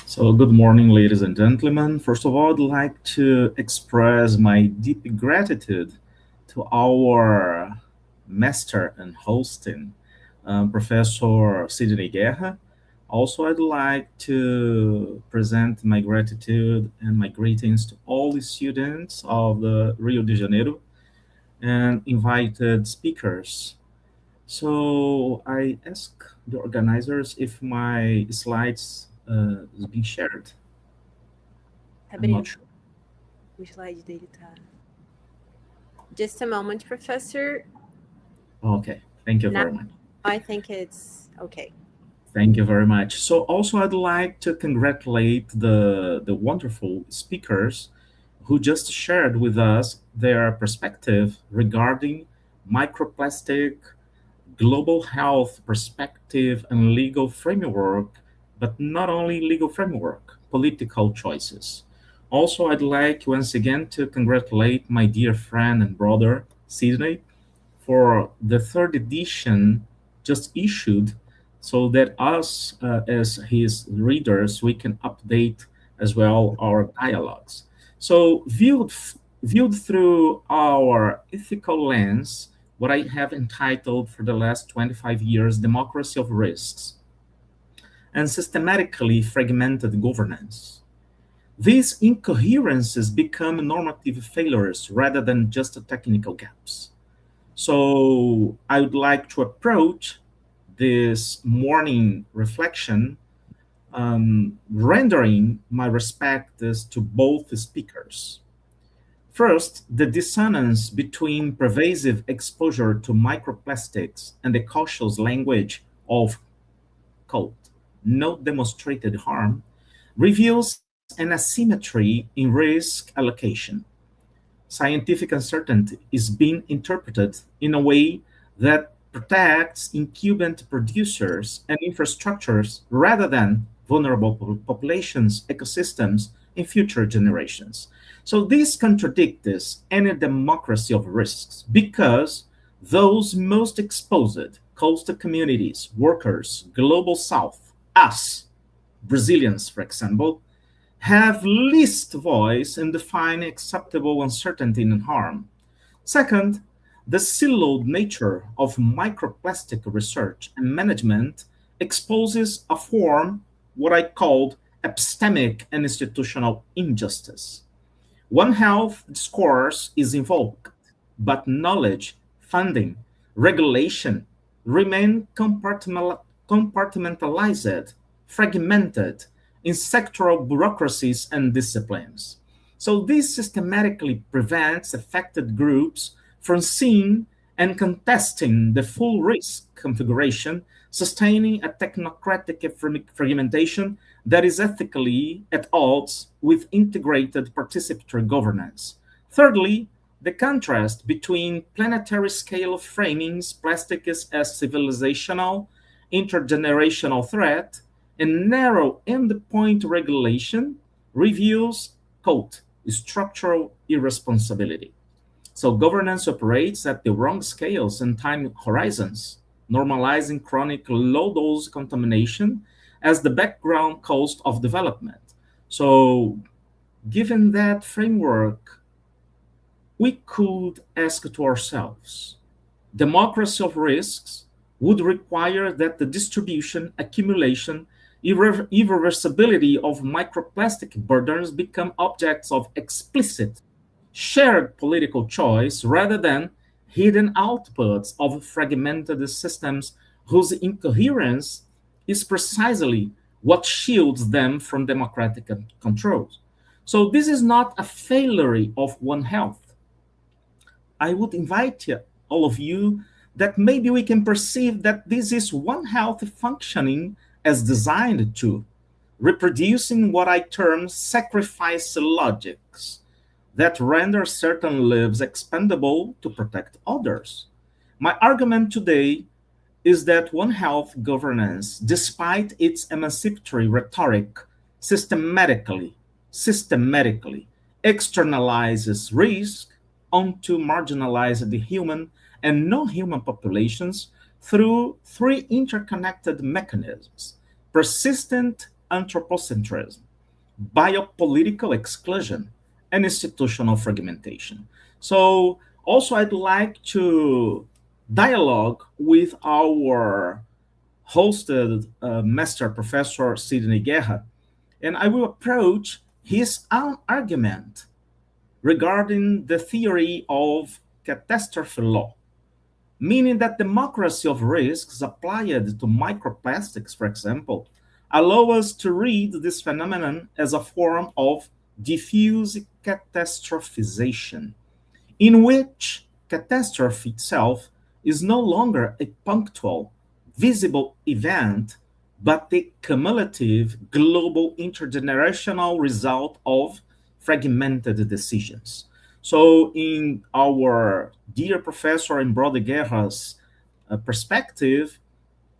So, good morning, ladies and gentlemen. First of all, I'd like to express my deep gratitude to our master in hosting, Professor Sidney Guerra. Also, I'd like to present my gratitude and my greetings to all the students of the Rio de Janeiro and invited speakers. So I ask the organizers if my slides is being shared. I'm not sure. O slide dele tá. Just a moment, Professor. Okay, thank you Now- very much. I think it's okay. Thank you very much. So also I'd like to congratulate the wonderful speakers who just shared with us their perspective regarding microplastic, global health perspective, and legal framework, but not only legal framework, political choices. Also, I'd like once again to congratulate my dear friend and brother, Sidney, for the third edition just issued, so that us, as his readers, we can update as well our dialogues. So viewed through our ethical lens, what I have entitled for the last 25 years, Democracy of Risks, and systematically fragmented governance. These incoherences become normative failures rather than just technical gaps. So I would like to approach this morning reflection, rendering my respects to both speakers. First, the dissonance between pervasive exposure to microplastics and the cautious language of, quote, no demonstrated harm, reveals an asymmetry in risk allocation. Scientific uncertainty is being interpreted in a way that protects incumbent producers and infrastructures rather than vulnerable populations, ecosystems, and future generations. So this contradicts any democracy of risks because those most exposed, coastal communities, workers, global south, us, Brazilians, for example, have least voice in defining acceptable uncertainty and harm. Second, the siloed nature of microplastic research and management exposes a form, what I called epistemic and institutional injustice. One Health discourse is invoked, but knowledge, funding, regulation remain compartmentalized, fragmented in sectoral bureaucracies and disciplines. So this systematically prevents affected groups from seeing and contesting the full risk configuration, sustaining a technocratic fragmentation that is ethically at odds with integrated participatory governance. Thirdly, the contrast between planetary scale framings, plastic as civilizational, intergenerational threat, and narrow endpoint regulation reveals, quote, structural irresponsibility. So governance operates at the wrong scales and time horizons, normalizing chronic low-dose contamination as the background cost of development. So given that framework, we could ask to ourselves, democracy of risks would require that the distribution, accumulation, irreversibility of microplastic burdens become objects of explicit, shared political choice rather than hidden outputs of fragmented systems whose incoherence is precisely what shields them from democratic control. So this is not a failure of One Health. I would invite all of you that maybe we can perceive that this is One Health functioning as designed to, reproducing what I term sacrifice logics that render certain lives expendable to protect others. My argument today is that One Health governance, despite its emancipatory rhetoric, systematically externalizes risk onto marginalized human and non-human populations through three interconnected mechanisms: persistent anthropocentrism, biopolitical exclusion, and institutional fragmentation. So also I'd like to dialogue with our hosted master professor Sidney Guerra, and I will approach his own argument regarding the theory of catastrophe law, meaning that democracy of risks applied to microplastics, for example, allow us to read this phenomenon as a form of diffuse catastrophization, in which catastrophe itself is no longer a punctual, visible event, but the cumulative global intergenerational result of fragmented decisions. So in our dear professor and brother Guerra's perspective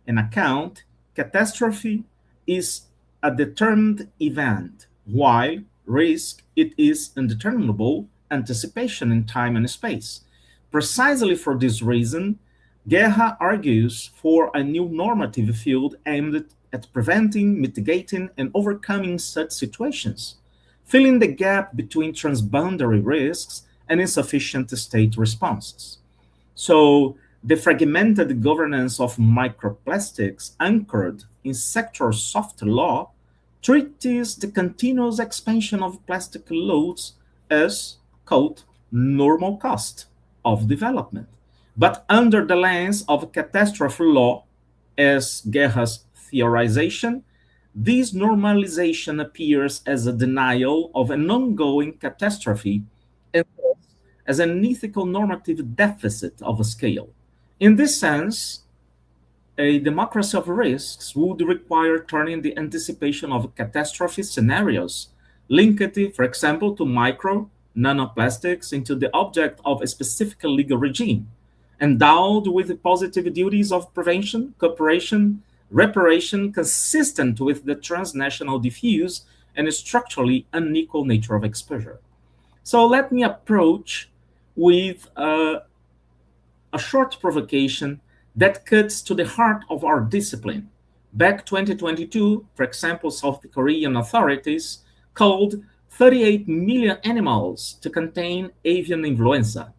and account, catastrophe is a determined event, while risk, it is indeterminable anticipation in time and space. Precisely for this reason, Guerra argues for a new normative field aimed at preventing, mitigating, and overcoming such situations, filling the gap between transboundary risks and insufficient state responses. So, the fragmented governance of microplastics anchored in sector soft law treats the continuous expansion of plastic loads as, quote, normal cost of development. But under the lens of catastrophe law, as Guerra's theorization, this normalization appears as a denial of an ongoing catastrophe and as an ethical normative deficit of a scale. In this sense, a democracy of risks would require turning the anticipation of catastrophe scenarios linked, for example, to micro nanoplastics into the object of a specific legal regime, endowed with the positive duties of prevention, cooperation, reparation, consistent with the transnational diffuse and structurally unequal nature of exposure. So let me approach with a short provocation that cuts to the heart of our discipline. Back 2022, for example, South Korean authorities called 38 million animals to contain avian influenza,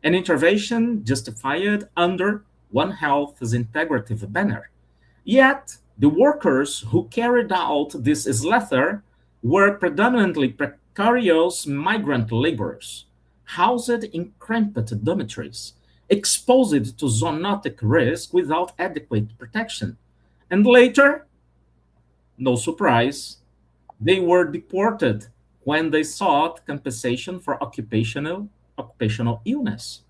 an intervention justified under One Health's integrative banner. Yet, the workers who carried out this slaughter were predominantly precarious migrant laborers, housed in cramped dormitories, exposed to zoonotic risk without adequate protection. And later, no surprise, they were deported when they sought compensation for occupational illness.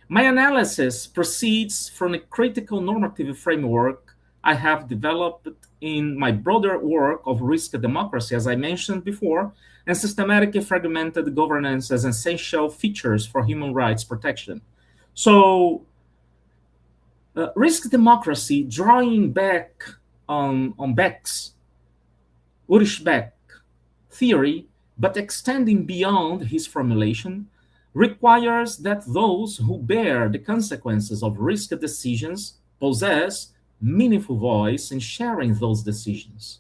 My analysis proceeds from a critical normative framework I have developed in my broader work of risk democracy, as I mentioned before, and systematic fragmented governance as essential features for human rights protection. So, risk democracy, drawing back on Beck's, Ulrich Beck theory, but extending beyond his formulation, requires that those who bear the consequences of risk decisions possess meaningful voice in sharing those decisions.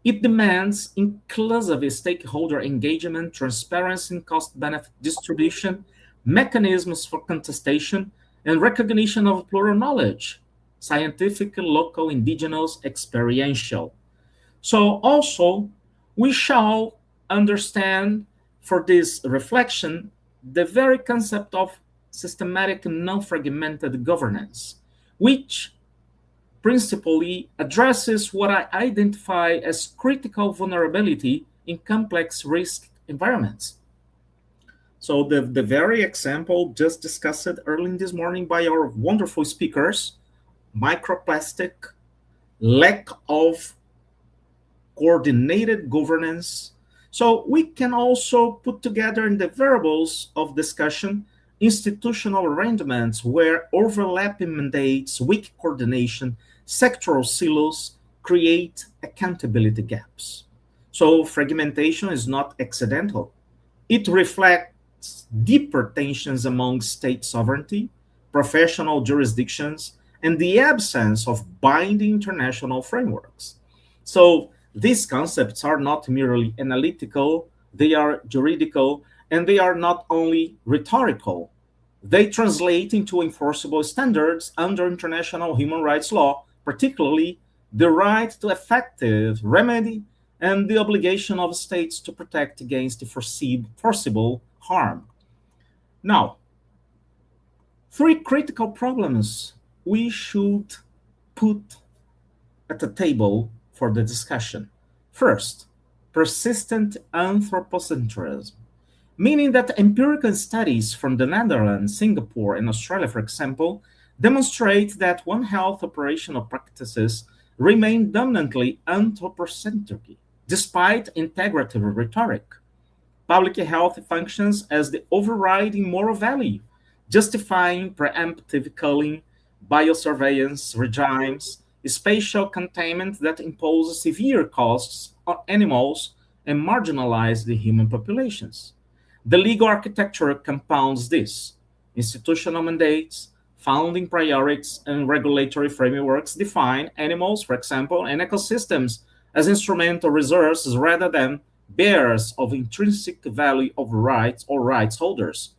It demands inclusive stakeholder engagement, transparency in cost-benefit distribution, mechanisms for contestation, and recognition of plural knowledge, scientific, local, indigenous, experiential. So also, we shall understand for this reflection the very concept of systematic non-fragmented governance, which principally addresses what I identify as critical vulnerability in complex risk environments. So the very example just discussed early this morning by our wonderful speakers, microplastic, lack of coordinated governance. So we can also put together in the variables of discussion institutional arrangements where overlapping mandates, weak coordination, sectoral silos create accountability gaps. So fragmentation is not accidental. It reflects deeper tensions among state sovereignty, professional jurisdictions, and the absence of binding international frameworks. So these concepts are not merely analytical, they are juridical, and they are not only rhetorical. They translate into enforceable standards under international human rights law, particularly the right to effective remedy and the obligation of states to protect against foreseeable harm. Now, three critical problems we should put at the table for the discussion. First, persistent anthropocentrism, meaning that empirical studies from the Netherlands, Singapore, and Australia, for example, demonstrate that One Health operational practices remain dominantly anthropocentric, despite integrative rhetoric. Public health functions as the overriding moral value, justifying preemptive culling, biosurveillance regimes, spatial containment that impose severe costs on animals and marginalize the human populations. The legal architecture compounds this. Institutional mandates, founding priorities, and regulatory frameworks define animals, for example, and ecosystems as instrumental resources rather than bearers of intrinsic value of rights or rights holders.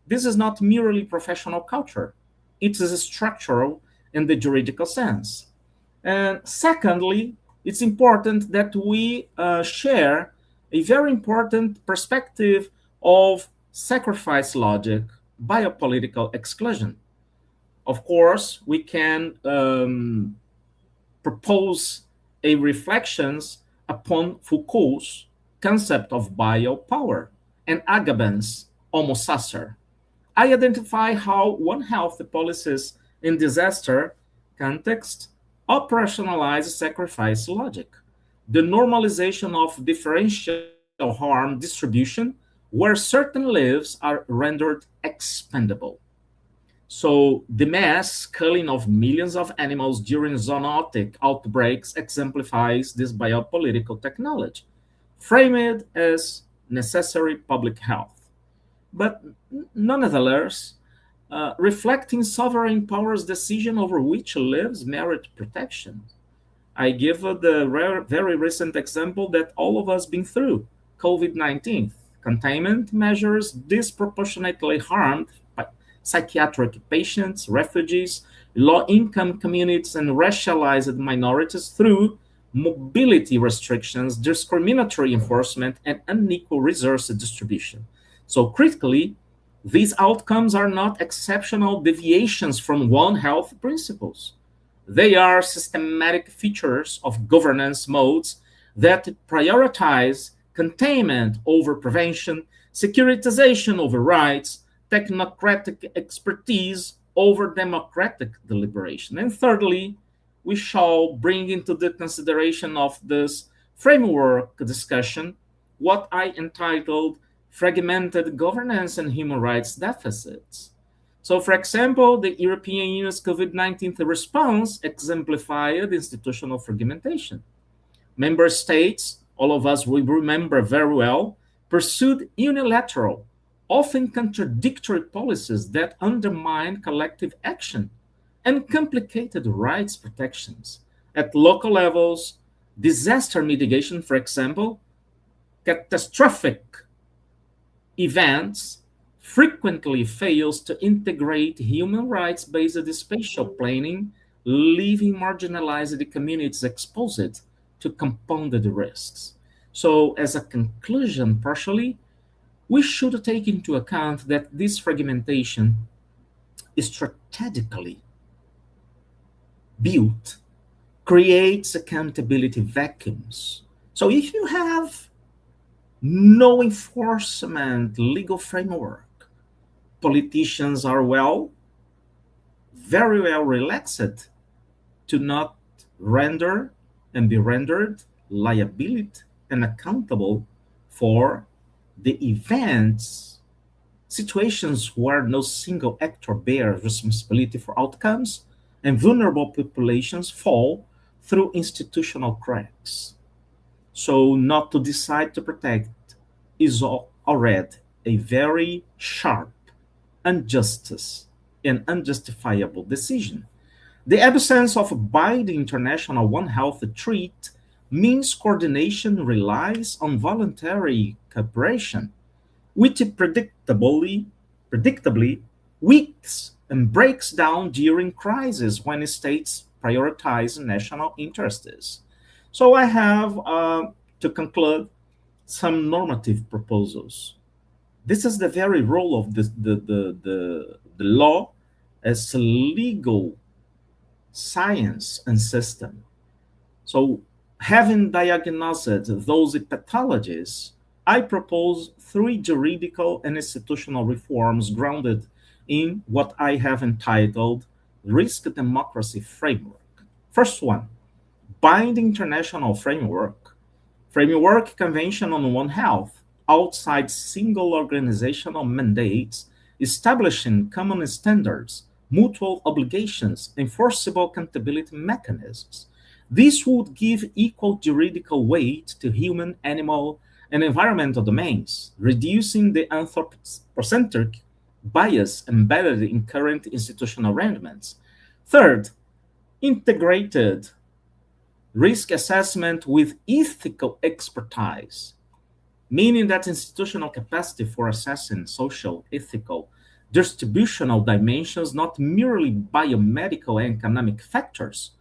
This is not merely professional culture. It is structural in the juridical sense. And secondly, it's important that we share a very important perspective of sacrifice logic, biopolitical exclusion. Of course, we can propose a reflections upon Foucault's concept of biopower and Agamben's Homo sacer. I identify how One Health policies in disaster context, operationalize sacrifice logic, the normalization of differential harm distribution where certain lives are rendered expendable. So the mass culling of millions of animals during zoonotic outbreaks exemplifies this biopolitical technology, framed as necessary public health. But nonetheless, reflecting sovereign power's decision over which lives merit protection. I give the very recent example that all of us been through, COVID-19. Containment measures disproportionately harmed psychiatric patients, refugees, low-income communities, and racialized minorities through mobility restrictions, discriminatory enforcement, and unequal resource distribution. So critically, these outcomes are not exceptional deviations from One Health principles. They are systematic features of governance modes that prioritize containment over prevention, securitization over rights, technocratic expertise over democratic deliberation. And thirdly, we shall bring into the consideration of this framework discussion what I entitled fragmented governance and human rights deficits. So, for example, the European Union's COVID-19 response exemplified institutional fragmentation. Member states, all of us will remember very well, pursued unilateral, often contradictory policies that undermine collective action and complicated rights protections. At local levels, disaster mitigation, for example, catastrophic events frequently fails to integrate human rights-based spatial planning, leaving marginalized communities exposed to compounded risks. So, as a conclusion, partially, we should take into account that this fragmentation is strategically built, creates accountability vacuums. So if you have no enforcement legal framework, politicians are very well relaxed to not render and be rendered liability and accountable for the events, situations where no single actor bears responsibility for outcomes, and vulnerable populations fall through institutional cracks. So, not to decide to protect is already a very sharp injustice and unjustifiable decision. The absence of a binding international One Health treaty means coordination relies on voluntary cooperation, which predictably weaks and breaks down during crises when states prioritize national interests. So I have, to conclude, some normative proposals. This is the very role of the law as a legal science and system. So having diagnosed those pathologies, I propose 3 juridical and institutional reforms grounded in what I have entitled Risk Democracy Framework. First one, binding international framework. Framework Convention on One Health, outside single organizational mandates, establishing common standards, mutual obligations, enforceable accountability mechanisms. This would give equal juridical weight to human, animal, and environmental domains, reducing the anthropocentric bias embedded in current institutional arrangements. Third, integrated risk assessment with ethical expertise, meaning that institutional capacity for assessing social, ethical, distributional dimensions, not merely biomedical and economic factors.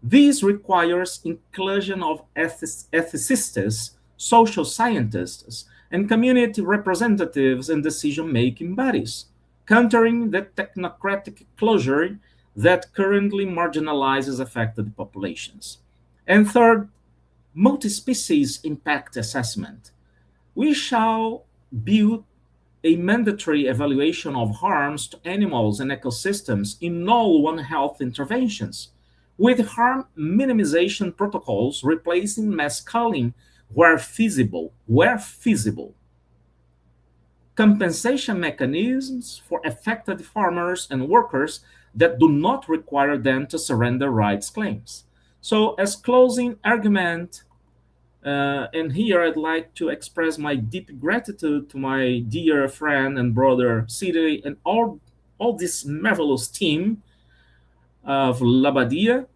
This requires inclusion of ethicists, social scientists, and community representatives in decision-making bodies, countering the technocratic closure that currently marginalizes affected populations. And third, multi-species impact assessment. We shall build a mandatory evaluation of harms to animals and ecosystems in all One Health interventions, with harm minimization protocols replacing mass culling where feasible, compensation mechanisms for affected farmers and workers that do not require them to surrender rights claims. So, as closing argument, and here I'd like to express my deep gratitude to my dear friend and brother Sidney and all this marvelous team of Labadia.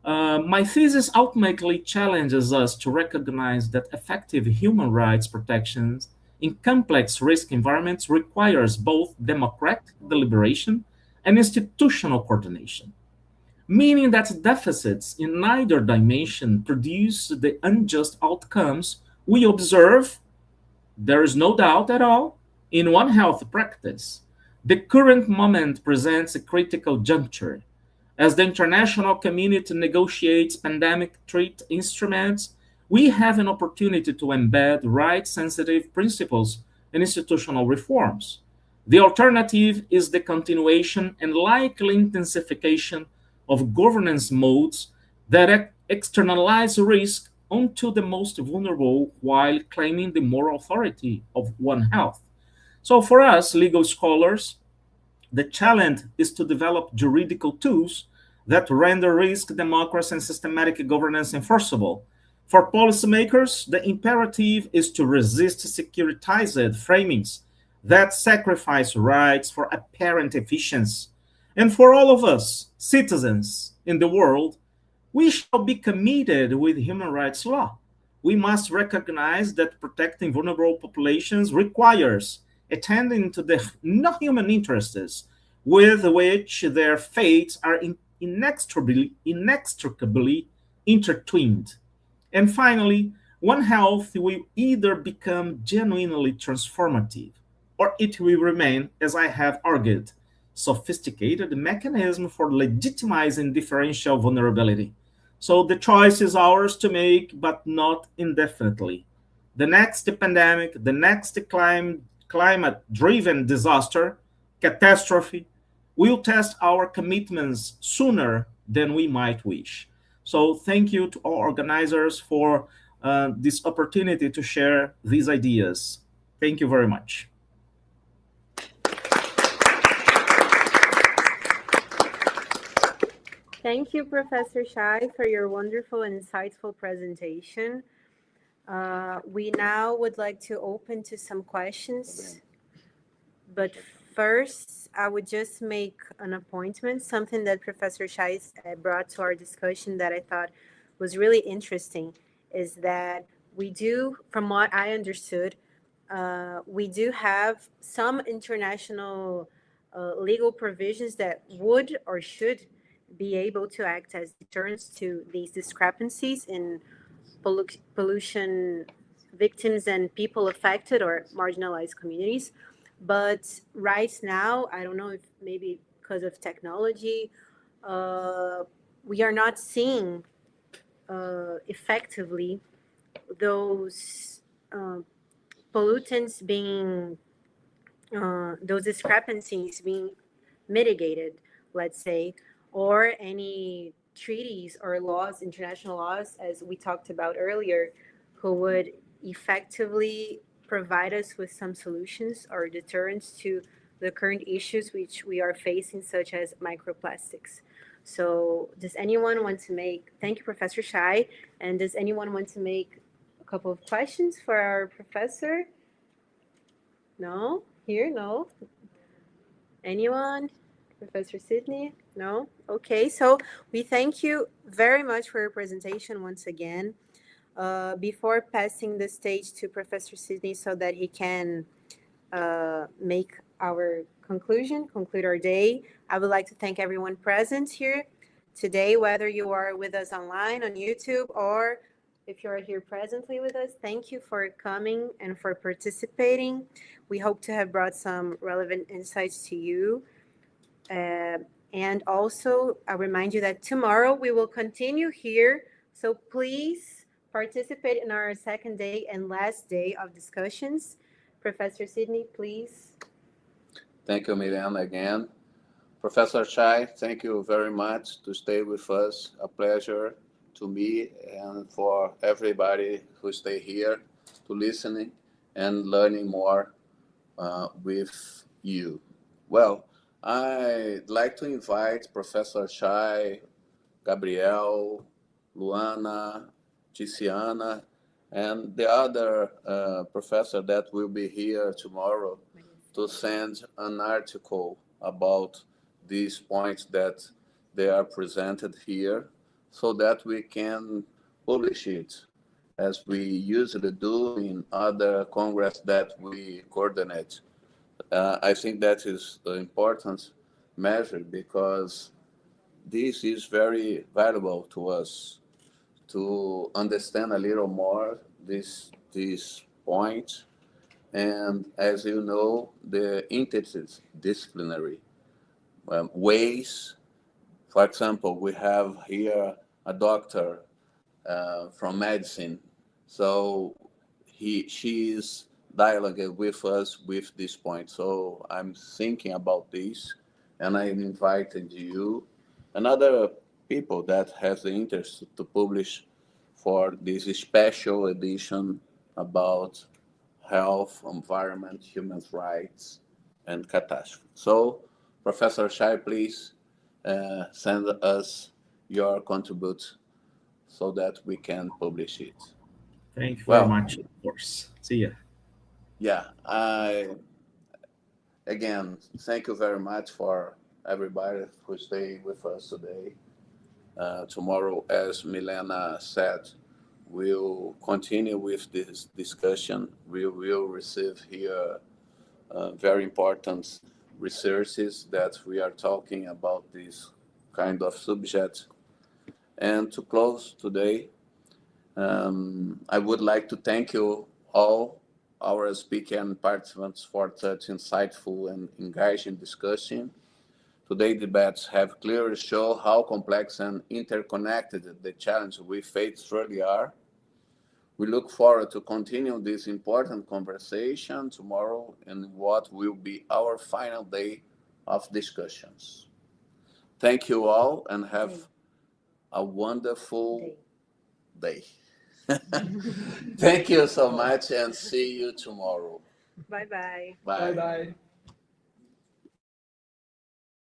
My thesis ultimately challenges us to recognize that effective human rights protections in complex risk environments requires both democratic deliberation and institutional coordination, meaning that deficits in neither dimension produce the unjust outcomes we observe, there is no doubt at all, in One Health practice. The current moment presents a critical juncture. As the international community negotiates pandemic treat instruments, we have an opportunity to embed right-sensitive principles and institutional reforms. The alternative is the continuation and likely intensification of governance modes that externalize risk onto the most vulnerable while claiming the moral authority of One Health. So for us, legal scholars, the challenge is to develop juridical tools that render risk, democracy, and systematic governance enforceable. For policymakers, the imperative is to resist securitized framings that sacrifice rights for apparent efficiency. And for all of us, citizens in the world, we shall be committed with human rights law. We must recognize that protecting vulnerable populations requires attending to the non-human interests with which their fates are inextricably intertwined. And finally, One Health will either become genuinely transformative or it will remain, as I have argued, sophisticated mechanism for legitimizing differential vulnerability. So the choice is ours to make, but not indefinitely. The next pandemic, the next climate-driven disaster, catastrophe, will test our commitments sooner than we might wish. So thank you to all organizers for this opportunity to share these ideas. Thank you very much. Thank you, Professor Shai, for your wonderful and insightful presentation. We now would like to open to some questions, but first, I would just make an appointment, something that Professor Shai brought to our discussion that I thought was really interesting, is that we do, from what I understood, we do have some international legal provisions that would or should be able to act as deterrents to these discrepancies in pollution victims and people affected or marginalized communities. But right now, I don't know if maybe because of technology, we are not seeing effectively those pollutants being, those discrepancies being mitigated, let's say, or any treaties or laws, international laws, as we talked about earlier, who would effectively provide us with some solutions or deterrents to the current issues which we are facing, such as microplastics. So does anyone want to make, thank you, Professor Shai, and does anyone want to make a couple of questions for our professor? No? Here? No? Anyone? Professor Sidney? No? Okay, so we thank you very much for your presentation once again. Before passing the stage to Professor Sidney so that he can make our conclude our day, I would like to thank everyone present here today, whether you are with us online on YouTube or if you are here presently with us. Thank you for coming and for participating. We hope to have brought some relevant insights to you. And also, I remind you that tomorrow we will continue here. So please participate in our second day and last day of discussions. Professor Sidney, please. Thank you, Miriam, again Professor Chai, thank you very much to stay with us. A pleasure to me and for everybody who stay here to listening and learning more with you. Well, I'd like to invite Professor Chai, Gabriel, Luana, Tiziana, and the other professor that will be here tomorrow to send an article about these points that they are presented here so that we can publish it as we usually do in other congress that we coordinate. I think that is the important measure because this is very valuable to us to understand a little more this point. And as you know, the interdisciplinary ways, for example, we have here a doctor from medicine. So she is dialoguing with us with this point. So I'm thinking about this, and I invited you and other people that has the interest to publish for this special edition about health, environment, human rights, and catastrophe. So, Professor Chai, please send us your contribute so that we can publish it. Thank you very Well, much, of course. See ya. yeah, again, thank you very much for everybody who stayed with us today. Tomorrow, as Milena said, we'll continue with this discussion. We will receive here very important researches that we are talking about this kind of subject. And to close today, I would like to thank you all, our speaker and participants, for such insightful and engaging discussion. Today's debates have clearly shown how complex and interconnected the challenges we face truly are. We look forward to continue this important conversation tomorrow in what will be our final day of discussions. Thank you all and have a wonderful day. Thank you so much and see you tomorrow. Bye-bye. Bye. Bye bye.